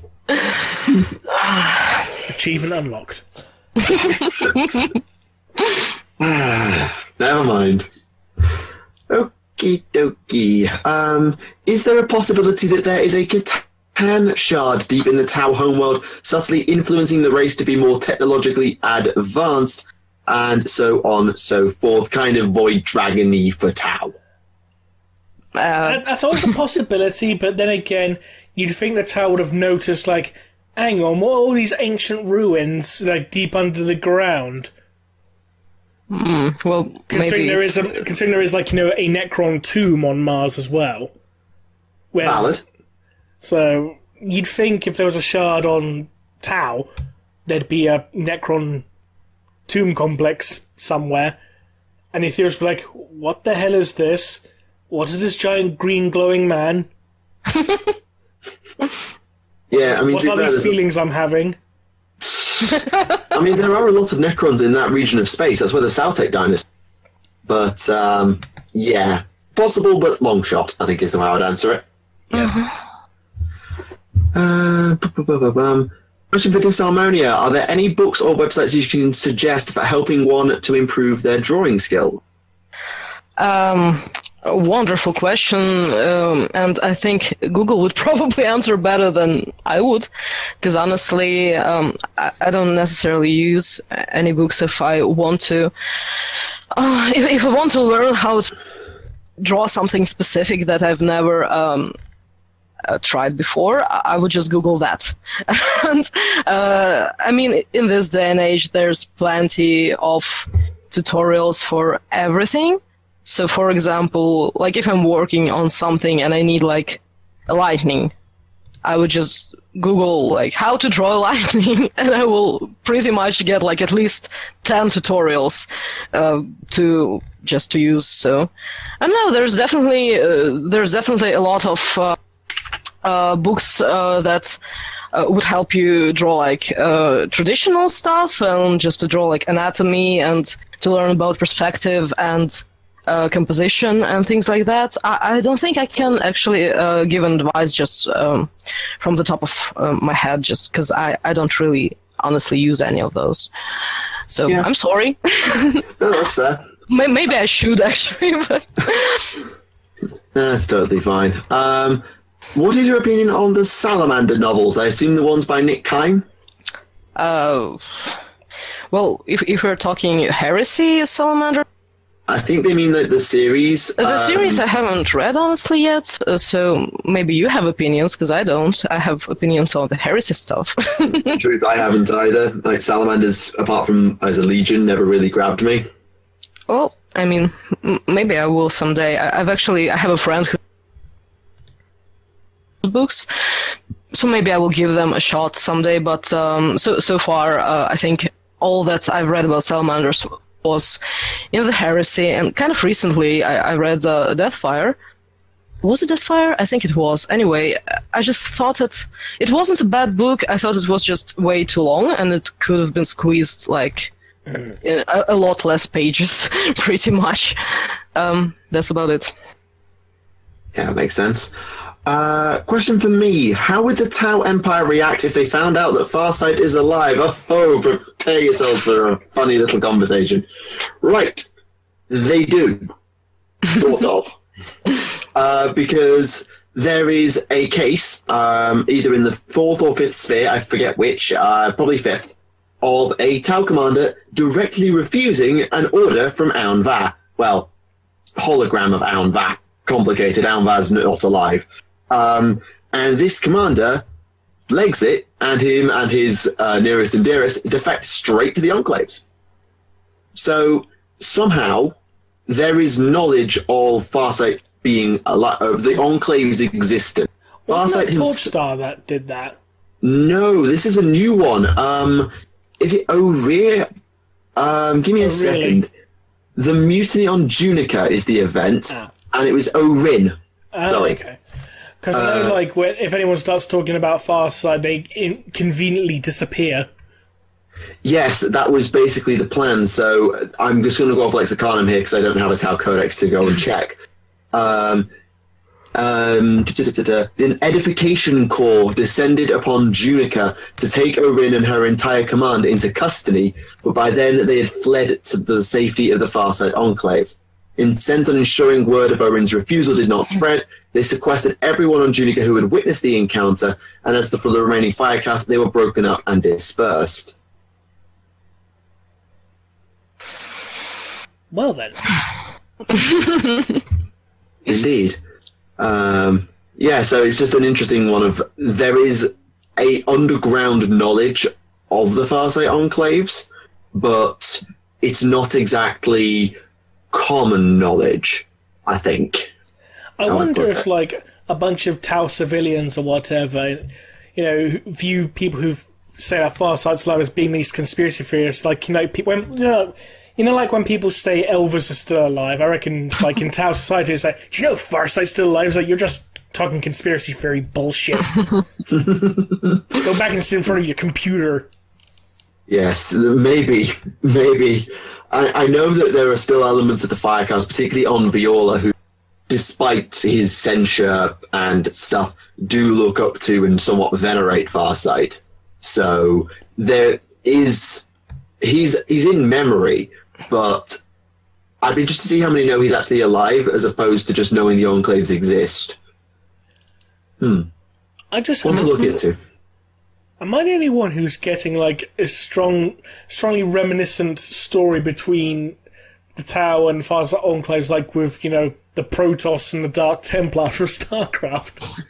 Achievement unlocked. Never mind. Okie dokie. Is there a possibility that there is a Catan shard deep in the Tau homeworld, subtly influencing the race to be more technologically advanced, and so on, so forth, kind of Void Dragon-y for Tau? That's always a possibility, but then again, you'd think the Tau would have noticed, like, hang on, what are all these ancient ruins, like, deep under the ground? Well, considering maybe... Considering there is, like, you know, a Necron tomb on Mars as well. Valid. So, you'd think if there was a shard on Tau, there'd be a Necron tomb complex somewhere, and the theorists would be like, what the hell is this? What is this giant green glowing man? Yeah, I mean, what are these feelings I'm having? I mean, there are a lot of Necrons in that region of space. That's where the Saltec dynasty. But yeah, possible, but long shot, I think is the way I would answer it. Yeah. Question for Disarmonia. Are there any books or websites you can suggest for helping one to improve their drawing skills? A wonderful question, and I think Google would probably answer better than I would, because honestly, I don't necessarily use any books if I want to. If I want to learn how to draw something specific that I've never tried before, I would just Google that. And I mean, in this day and age, there's plenty of tutorials for everything. So, for example, like if I'm working on something and I need like a lightning, I would just Google like how to draw lightning, and I will pretty much get like at least 10 tutorials to use. So, I don't know. There's definitely a lot of books that would help you draw like traditional stuff, and just to draw like anatomy and to learn about perspective and composition and things like that. I don't think I can actually give advice just from the top of my head, just because I don't really honestly use any of those. So yeah. I'm sorry. No, that's fair. Maybe I should actually, but that's totally fine. What is your opinion on the Salamander novels? I assume the ones by Nick Kine? Well, if we're talking Heresy, Salamander, I think they mean the series. The series I haven't read, honestly, yet, so maybe you have opinions, because I don't. I have opinions on the Heresy stuff. In truth, I haven't either. Like, Salamanders, apart from as a Legion, never really grabbed me. Well, I mean, maybe I will someday. I have a friend who books, so maybe I will give them a shot someday, but so far, I think all that I've read about Salamanders was in the Heresy, and kind of recently I read Deathfire. Was it Deathfire? I think it was. Anyway, I just thought it wasn't a bad book. I thought it was just way too long, and it could have been squeezed like in a lot less pages, pretty much. That's about it. Yeah, makes sense. Question for me. How would the Tau Empire react if they found out that Farsight is alive? Oh, prepare yourselves for a funny little conversation. Right. They do. Sort of. Because there is a case, either in the 4th or 5th sphere, I forget which, probably 5th, of a Tau commander directly refusing an order from Aun Va. Well, hologram of Aun Va. Complicated. Aun Va's not alive. And this commander legs it, and him and his nearest and dearest defect straight to the Enclaves. So somehow there is knowledge of Farsight being alive, of the Enclave's existence. Wasn't it Torchstar that did that? No, this is a new one. Is it O'Rear? Give me a second. The Mutiny on Junica is the event, and it was Orin. Sorry. Okay. Because I know, like, if anyone starts talking about Farsight, they conveniently disappear. Yes, that was basically the plan. So I'm just going to go off Lexicanum here because I don't have a Tau Codex to go and check. The Edification Corps descended upon Junica to take Orin and her entire command into custody, but by then they had fled to the safety of the Farsight enclaves. Intent on ensuring word of Orin's refusal did not spread, they sequestered everyone on Junica who had witnessed the encounter, and as for the remaining Firecast, they were broken up and dispersed. Well then. Indeed. Yeah, so it's just an interesting one of, there is a underground knowledge of the Farsight enclaves, but it's not exactly common knowledge, I think. I wonder if, like, a bunch of Tau civilians or whatever, you know, view people who say that Farsight's alive as being these conspiracy theorists, like, you know, people, like when people say Elvis is still alive, I reckon, it's like, in Tau society, it's like, do you know Farsight's still alive? It's like, you're just talking conspiracy theory bullshit. Go back and sit in front of your computer. Yes, maybe. I know that there are still elements of the Firecast, particularly on Viola, who, despite his censure and stuff, do look up to and somewhat venerate Farsight. So there is, he's in memory, but I'd be interested to see how many know he's actually alive, as opposed to just knowing the enclaves exist. I just want to look into. Am I the only one who's getting, like, a strongly reminiscent story between the Tau and Farsight enclaves, like with, you know, the Protoss and the Dark Templar from StarCraft?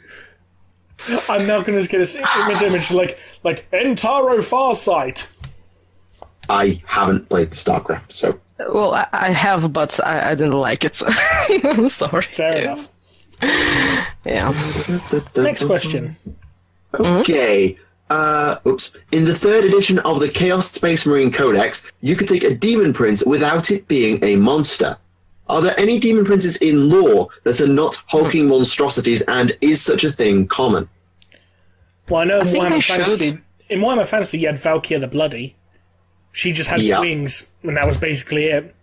I'm now going to get an image like Entaro Farsight. I haven't played StarCraft, so... Well, I have, but I didn't like it. So sorry. Fair enough. Yeah. Next question. Okay. Oops. In the 3rd edition of the Chaos Space Marine Codex, you could take a Demon Prince without it being a monster. Are there any Demon Princes in lore that are not hulking monstrosities, and is such a thing common? Well, I know in Warhammer Fantasy you had Valkyria the Bloody. She just had wings, and that was basically it.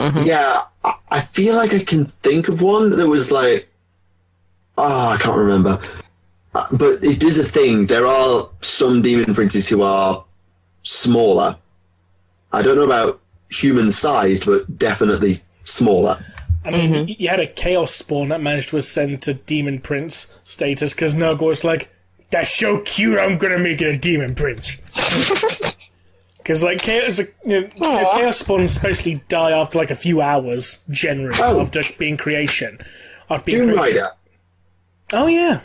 Yeah, I feel like I can think of one that was like... Oh, I can't remember. But it is a thing. There are some Demon Princes who are smaller. I don't know about human-sized, but definitely smaller. I mean, you had a Chaos Spawn that managed to ascend to Demon Prince status, because Nurgle was like, that's so cute, I'm going to make it a Demon Prince. Because, like, Chaos Spawns supposedly die after, like, a few hours, generally, after being creation. Doom Rider. Oh, yeah.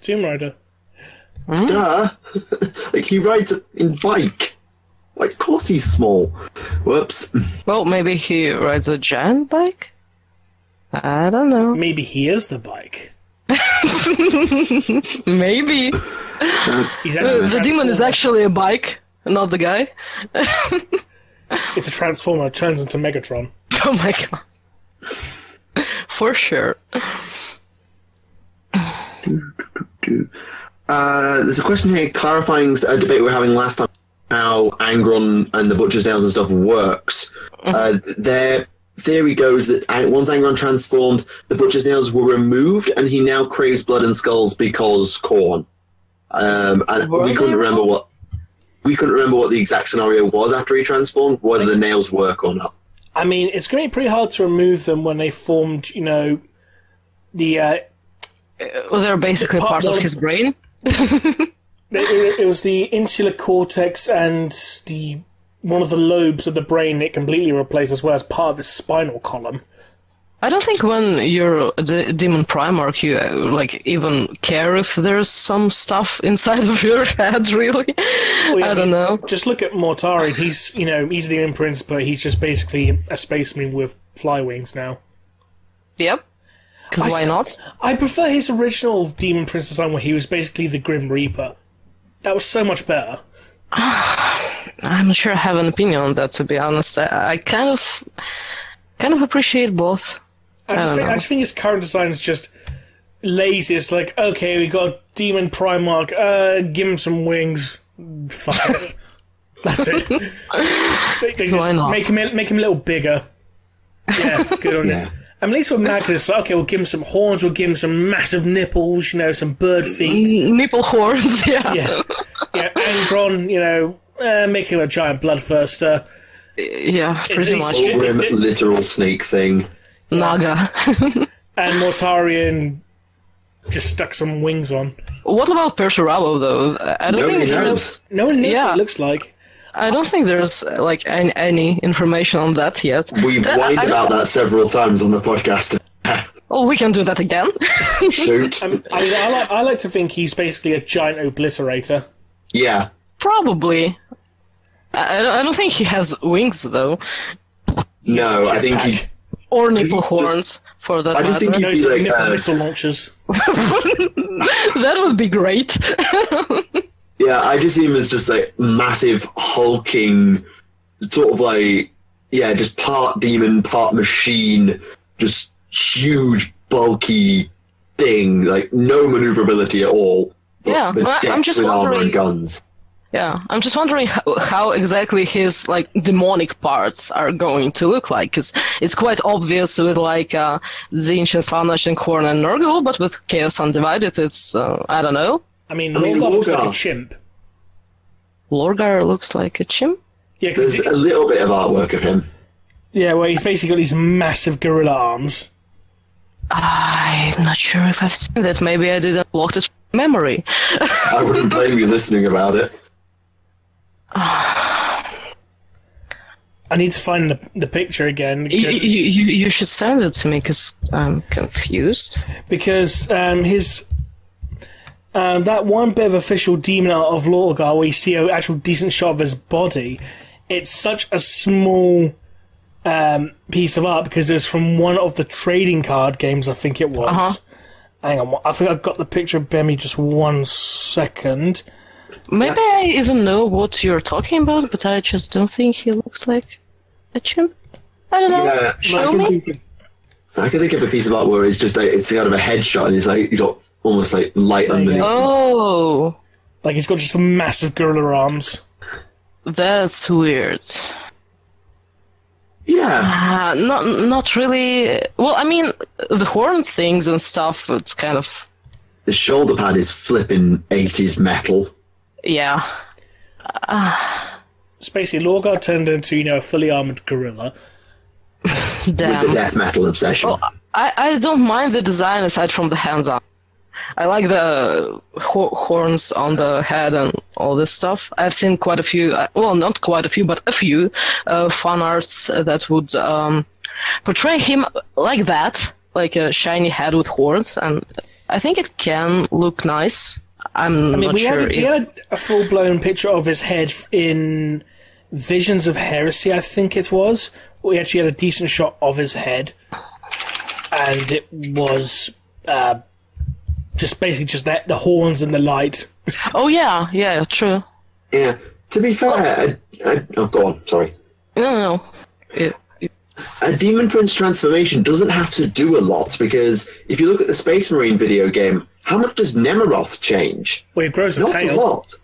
Doom Rider. Duh. Like, he rides in bike. Like, of course he's small. Whoops. Well, maybe he rides a giant bike? I don't know. Maybe he is the bike. Maybe. The demon is actually a bike, not the guy. It's a transformer. It turns into Megatron. Oh my god. For sure. There's a question here clarifying a debate we were having last time, how Angron and the Butcher's Nails and stuff works. There theory goes that once Angron transformed, the butcher's nails were removed, and he now craves blood and skulls because Khorne. And we couldn't remember what the exact scenario was after he transformed, whether the nails work or not. I mean, it's going to be pretty hard to remove them when they formed, the... well, they're basically part of his brain. It was the insular cortex and one of the lobes of the brain it completely replaced, as well as part of his spinal column. I don't think when you're a demon Primarch, you even care if there's some stuff inside of your head, really. Well, yeah, I don't know. Just look at Mortarion. He's a demon prince, but he's just basically a spaceman with fly wings now. Yep. Because why not? I prefer his original demon prince design where he was basically the Grim Reaper. That was so much better. I'm not sure I have an opinion on that, to be honest. I kind of appreciate both. I just think his current design is just lazy. It's like, okay, we got Demon Primarch, give him some wings. Fuck it. That's it. They Why not? Make him a little bigger. Yeah, good on you. At least with Magnus, okay, we'll give him some horns, we'll give him some massive nipples, some bird feet. Nipple horns, yeah. Yeah, Angron, make him a giant bloodthirster. Yeah, pretty much. Literal snake thing. Naga. And Mortarion just stuck some wings on. What about Perturabo, though? I don't think there's... No one knows what it looks like. I don't think there's any information on that yet. We've whined about that several times on the podcast. Oh, we can do that again. Shoot. I like to think he's basically a giant obliterator. Yeah. Probably. I don't think he has wings, though. No, I think he... Or nipple horns, for that matter. I just think he'd be like... nipple missile launchers. That would be great. Yeah, I just see him as just massive, hulking, sort of just part demon, part machine, just huge, bulky thing, no maneuverability at all. Yeah, I'm just with wondering... armor and guns. Yeah, I'm just wondering how exactly his demonic parts are going to look like, because it's quite obvious with the Ancient Slaanesh and Khorne and Nurgle, but with Chaos Undivided, it's I don't know. I mean, Lorgar looks like a chimp. Lorgar looks like a chimp? Yeah, there's a little bit of artwork of him. Yeah, where he's basically got these massive gorilla arms. I'm not sure if I've seen that. Maybe I didn't block it from memory. I wouldn't blame you listening about it. I need to find the picture again. You should send it to me, because I'm confused. Because his... that one bit of official demon art of Lorgar where you see an actual decent shot of his body, it's such a small piece of art because it's from one of the trading card games, I think it was. Uh-huh. Hang on, I think I've got the picture. Bear me just 1 second. Maybe I even know what you're talking about, but I just don't think he looks like a chimp. I don't know. Yeah, Show me. I can think of a piece of art where it's just it's kind of a headshot and it's you got almost light underneath. Oh, he's got just massive gorilla arms. That's weird. Yeah. Not really. Well, I mean, the horn things and stuff, it's kind of... The shoulder pad is flipping 80s metal. Yeah. It's basically Lorgar turned into, a fully armoured gorilla. Damn. With the death metal obsession. Well, I don't mind the design aside from the hands-on. I like the horns on the head and all this stuff. I've seen quite a few, well, not quite a few, but a few fan arts that would portray him like that, like a shiny head with horns, and I think it can look nice. Not sure. We had a full-blown picture of his head in Visions of Heresy, I think it was. We actually had a decent shot of his head, and it was... just basically just the horns and the light. Oh yeah, true. Yeah. To be fair, oh, go on. Sorry. No. A Demon Prince transformation doesn't have to do a lot, because if you look at the Space Marine video game, how much does Nemeroth change? Well, it grows a Not tail. a lot.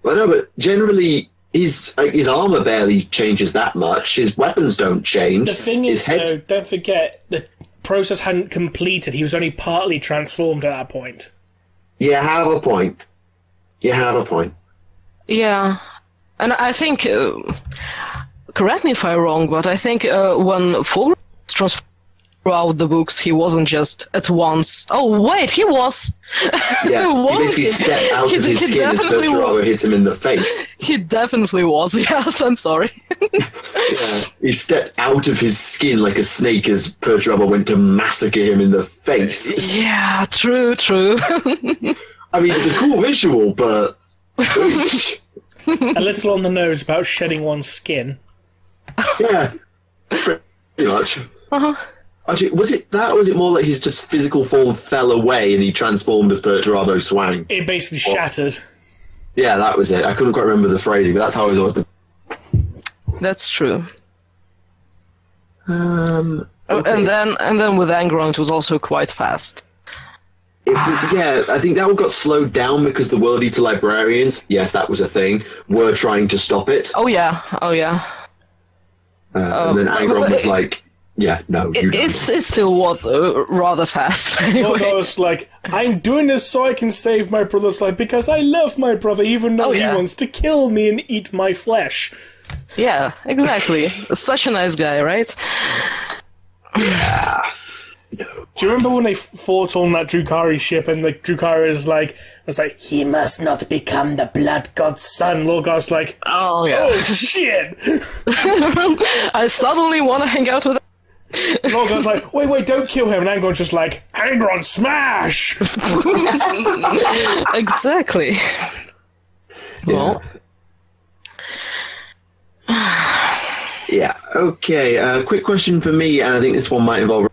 Well, no, but generally his armor barely changes that much. His weapons don't change. The thing is, though, don't forget, the process hadn't completed. He was only partly transformed at that point. You have a point. Yeah. And I think, correct me if I'm wrong, but I think when Fulgrim was transformed throughout the books, he wasn't just at once. Oh, wait, he was! Yeah, he basically stepped out of his skin as Perturabo hit him in the face. He definitely was, yes, I'm sorry. Yeah, he stepped out of his skin like a snake as Perturabo went to massacre him in the face. Yeah, true. I mean, it's a cool visual, but... A little on the nose about shedding one's skin. Yeah, pretty much. Uh-huh. Actually, was it that, or was it more like his just physical form fell away and he transformed as Perturabo swang? It basically shattered. Yeah, that was it. I couldn't quite remember the phrasing, but that's how I was. That's true. Okay. And then with Angron, it was also quite fast. Yeah, I think that one got slowed down because the World Eater Librarians, yes, that was a thing, were trying to stop it. Oh yeah. And then Angron was like, yeah, no, you don't. It's still rather fast. Anyway. Well, I was like, I'm doing this so I can save my brother's life because I love my brother even though he wants to kill me and eat my flesh. Yeah, exactly. Such a nice guy, right? Yeah. No. Do you remember when they fought on that Drukhari ship and the Drukhari was like, he must not become the blood god's son? Lorgar's like, oh yeah. Oh shit! I suddenly want to hang out with Lorgar's like, wait, don't kill him. And Angron's just like, Angron, smash! Exactly. Yeah. Well. Yeah, okay. Quick question for me, and I think this one might involve...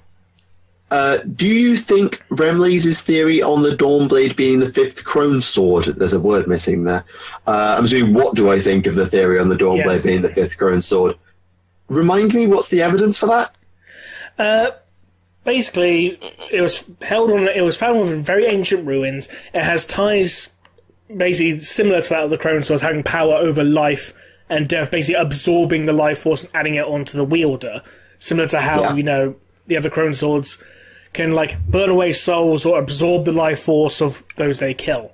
do you think Remleiz's theory on the Dawnblade being the fifth Crone Sword... There's a word missing there. I'm assuming, what do I think of the theory on the Dawnblade being the fifth Crone Sword? Remind me, what's the evidence for that? Basically, it was found within very ancient ruins. It has ties basically similar to that of the Crone Sword, having power over life and death, basically absorbing the life force and adding it onto the wielder. Similar to how, the other Crone Swords can, burn away souls or absorb the life force of those they kill.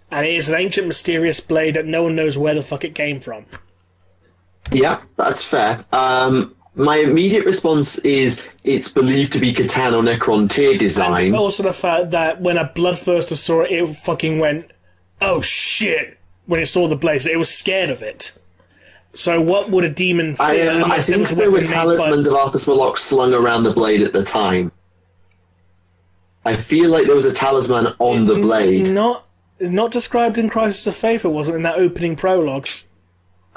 And it is an ancient, mysterious blade that no one knows where the fuck it came from. Yeah, that's fair. My immediate response is it's believed to be Catan or Necron tier design. And also the fact that when a Bloodthirster saw it, it fucking went, oh shit, when it saw the blaze. It was scared of it. So what would a demon fear? I think there were talismans of Arthas Morlock slung around the blade at the time. I feel like there was a talisman on the blade. Not described in Crisis of Faith, it wasn't in that opening prologue.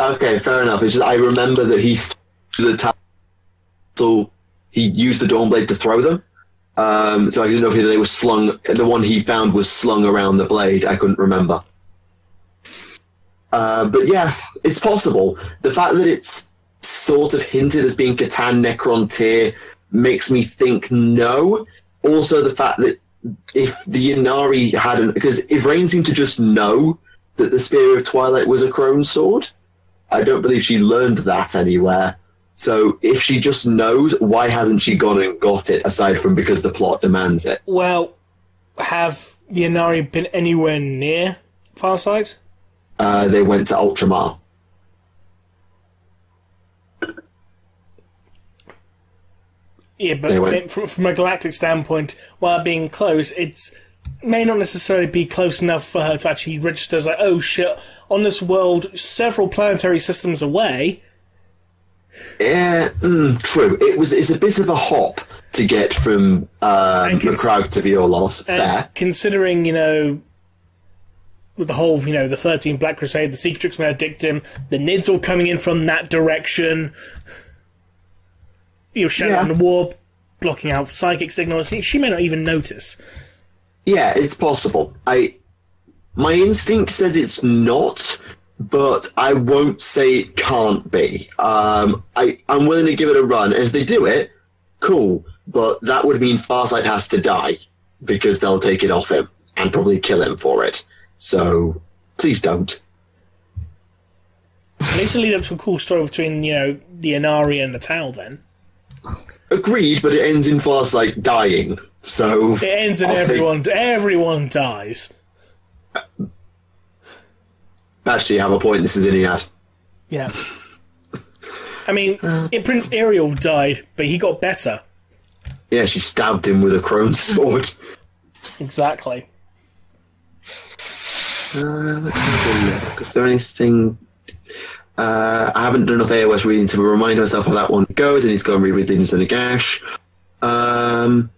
Okay, fair enough. It's just I remember that he threw the talisman, so he used the Dawnblade to throw them. So I didn't know if they were slung. The one he found was slung around the blade. I couldn't remember. But yeah, it's possible. The fact that it's sort of hinted as being Catan Necron tier makes me think no. Also, the fact that if the Inari hadn't... Because if Rain seemed to just know that the Spear of Twilight was a Crone Sword, I don't believe she learned that anywhere. So if she just knows, why hasn't she gone and got it, aside from because the plot demands it? Well, have the Inari been anywhere near Farsight? They went to Ultramar. Yeah, but from a galactic standpoint, while being close, it's may not necessarily be close enough for her to actually register as like, oh shit, on this world, several planetary systems away. Yeah, true. It's a bit of a hop to get from Macragge to Violos. Fair. Considering, with the whole, the 13 Black Crusade, the Secretrix Benedictum, the Nids all coming in from that direction. Shadow the Warp, blocking out psychic signals. She may not even notice. Yeah, it's possible. My instinct says it's not, but I won't say it can't be. I'm willing to give it a run. And if they do it, cool. But that would mean Farsight has to die, because they'll take it off him and probably kill him for it. So, please don't. At least it leads up to a cool story between, the Inari and the Tau then. Agreed, but it ends in Fast like dying. So it ends in everyone dies. Actually, you have a point. This is Iliad. Yeah. I mean, Prince Ariel died, but he got better. Yeah, she stabbed him with a crone sword. Exactly. Let's have a look. Is there anything... I haven't done enough AOS reading to remind myself how that one goes. I need to go and reread Legends of Nagash. Done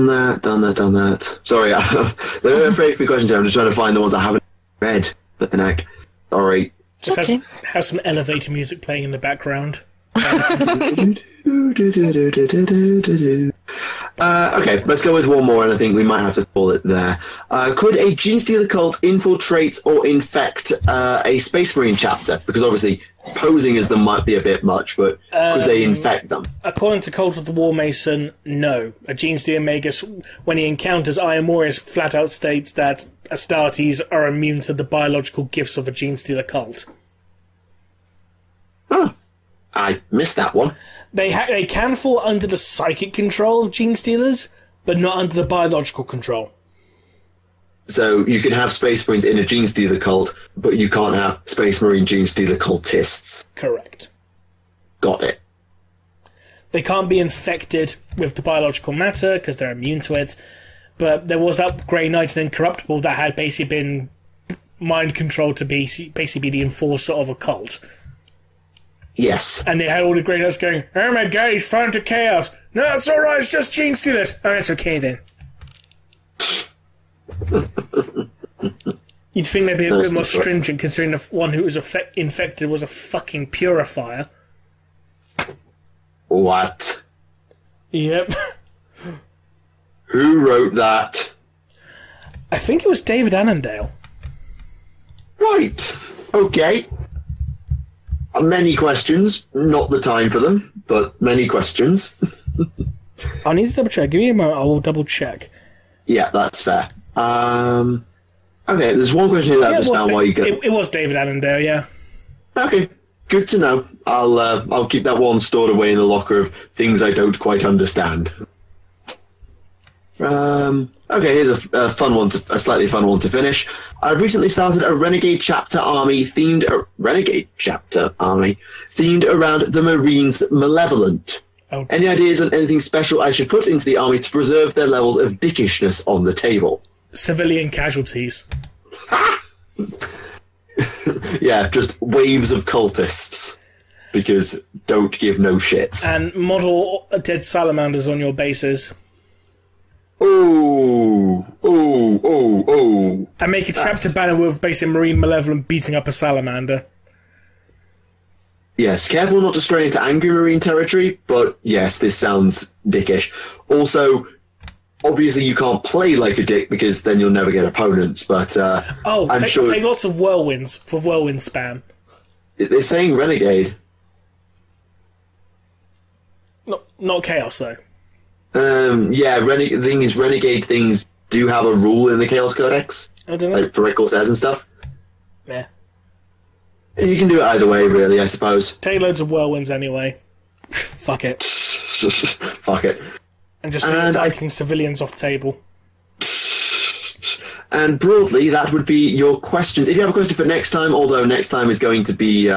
that. Sorry, there are very few questions here. I'm just trying to find the ones I haven't read. Flipping heck. Sorry. Just have some elevator music playing in the background. Okay, let's go with one more, and I think we might have to call it there. Could a Genestealer cult infiltrate or infect a Space Marine chapter? Because obviously, posing as them might be a bit much, but could they infect them? According to Cult of the War Mason, no. A Genestealer Magus, when he encounters Iron Warriors, flat out states that Astartes are immune to the biological gifts of a Genestealer cult. Oh, I missed that one. They can fall under the psychic control of Genestealers, but not under the biological control. So you can have Space Marines in a Genestealer cult, but you can't have Space Marine Genestealer cultists. Correct. Got it. They can't be infected with the biological matter because they're immune to it. But there was that Grey Knight and Incorruptible that had basically been mind controlled to basically be the enforcer of a cult. Yes. And they had all the Grey Knights going, "Oh my god, he's fallen to chaos." "No, it's alright, it's just Genestealers." "Oh, it's okay then." You'd think they'd be a bit more stringent considering the one who was infected was a fucking purifier. What? Yep. Who wrote that? I think it was David Annandale. Right. Okay. Many questions. Not the time for them, but many questions. I'll need to double check. Give me a moment, I will double check. Yeah, that's fair. Okay, there's one question here that I just found while you go. It was David Annandale, yeah. Okay, good to know. I'll keep that one stored away in the locker of things I don't quite understand. Okay, here's a fun one, a slightly fun one to finish. I've recently started a Renegade chapter army themed around the Marines' Malevolent. Okay. Any ideas on anything special I should put into the army to preserve their levels of dickishness on the table? Civilian casualties. Yeah, just waves of cultists. Because don't give no shits. And model dead salamanders on your bases. Oh. And make a chapter banner with basically Marine Malevolent beating up a salamander. Yes, careful not to stray into angry Marine territory, but yes, this sounds dickish. Also, obviously you can't play like a dick because then you'll never get opponents, but I'm sure... take lots of whirlwinds for whirlwind spam. They're saying Renegade. Not Chaos, though. Yeah, the thing is, Renegade things do have a rule in the Chaos Codex. I don't know. Like for record says and stuff. Yeah. You can do it either way, really, I suppose. Take loads of whirlwinds anyway. Fuck it. Fuck it. And just attacking civilians off the table. And broadly, that would be your questions. If you have a question for next time, although next time is going to be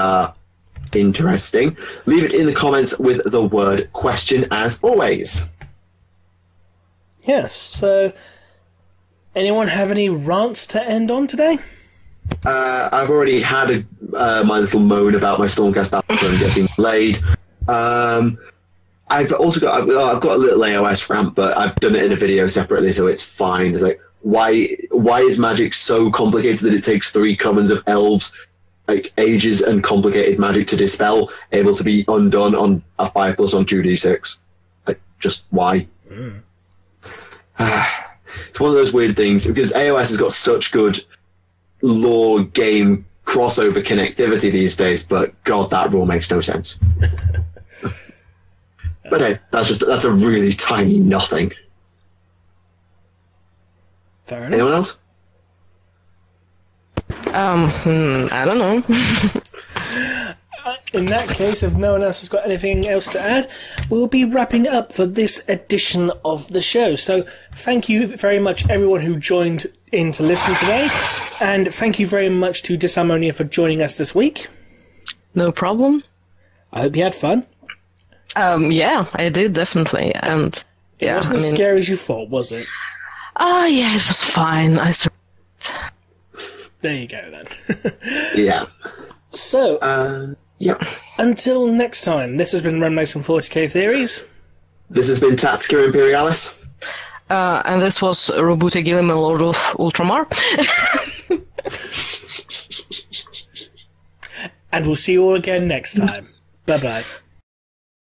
interesting, leave it in the comments with the word question, as always. Yes, so... Anyone have any rants to end on today? I've already had my little moan about my Stormcast Battle getting delayed. I've also got I've got a little AOS rant, but I've done it in a video separately, so it's fine. It's like, why is magic so complicated that it takes 3 commons of elves, like ages and complicated magic to dispel, able to be undone on a 5+ on 2d6? Like, just why? It's one of those weird things because AOS has got such good lore game crossover connectivity these days, but God, that rule makes no sense. But hey, that's a really tiny nothing. Fair enough. Anyone else? I don't know. In that case, if no one else has got anything else to add, we'll be wrapping up for this edition of the show. So thank you very much, everyone who joined in to listen today. And thank you very much to Disarmonia for joining us this week. No problem. I hope you had fun. Yeah, I did, definitely. And It yeah, wasn't as scary as you thought, was it? Oh, yeah, it was fine. There you go, then. Yeah. So, Yeah. until next time, this has been Remleiz from 40k Theories. This has been Tactica Imperialis. And this was Robute Gilliam and Lord of Ultramar. And we'll see you all again next time. Bye-bye.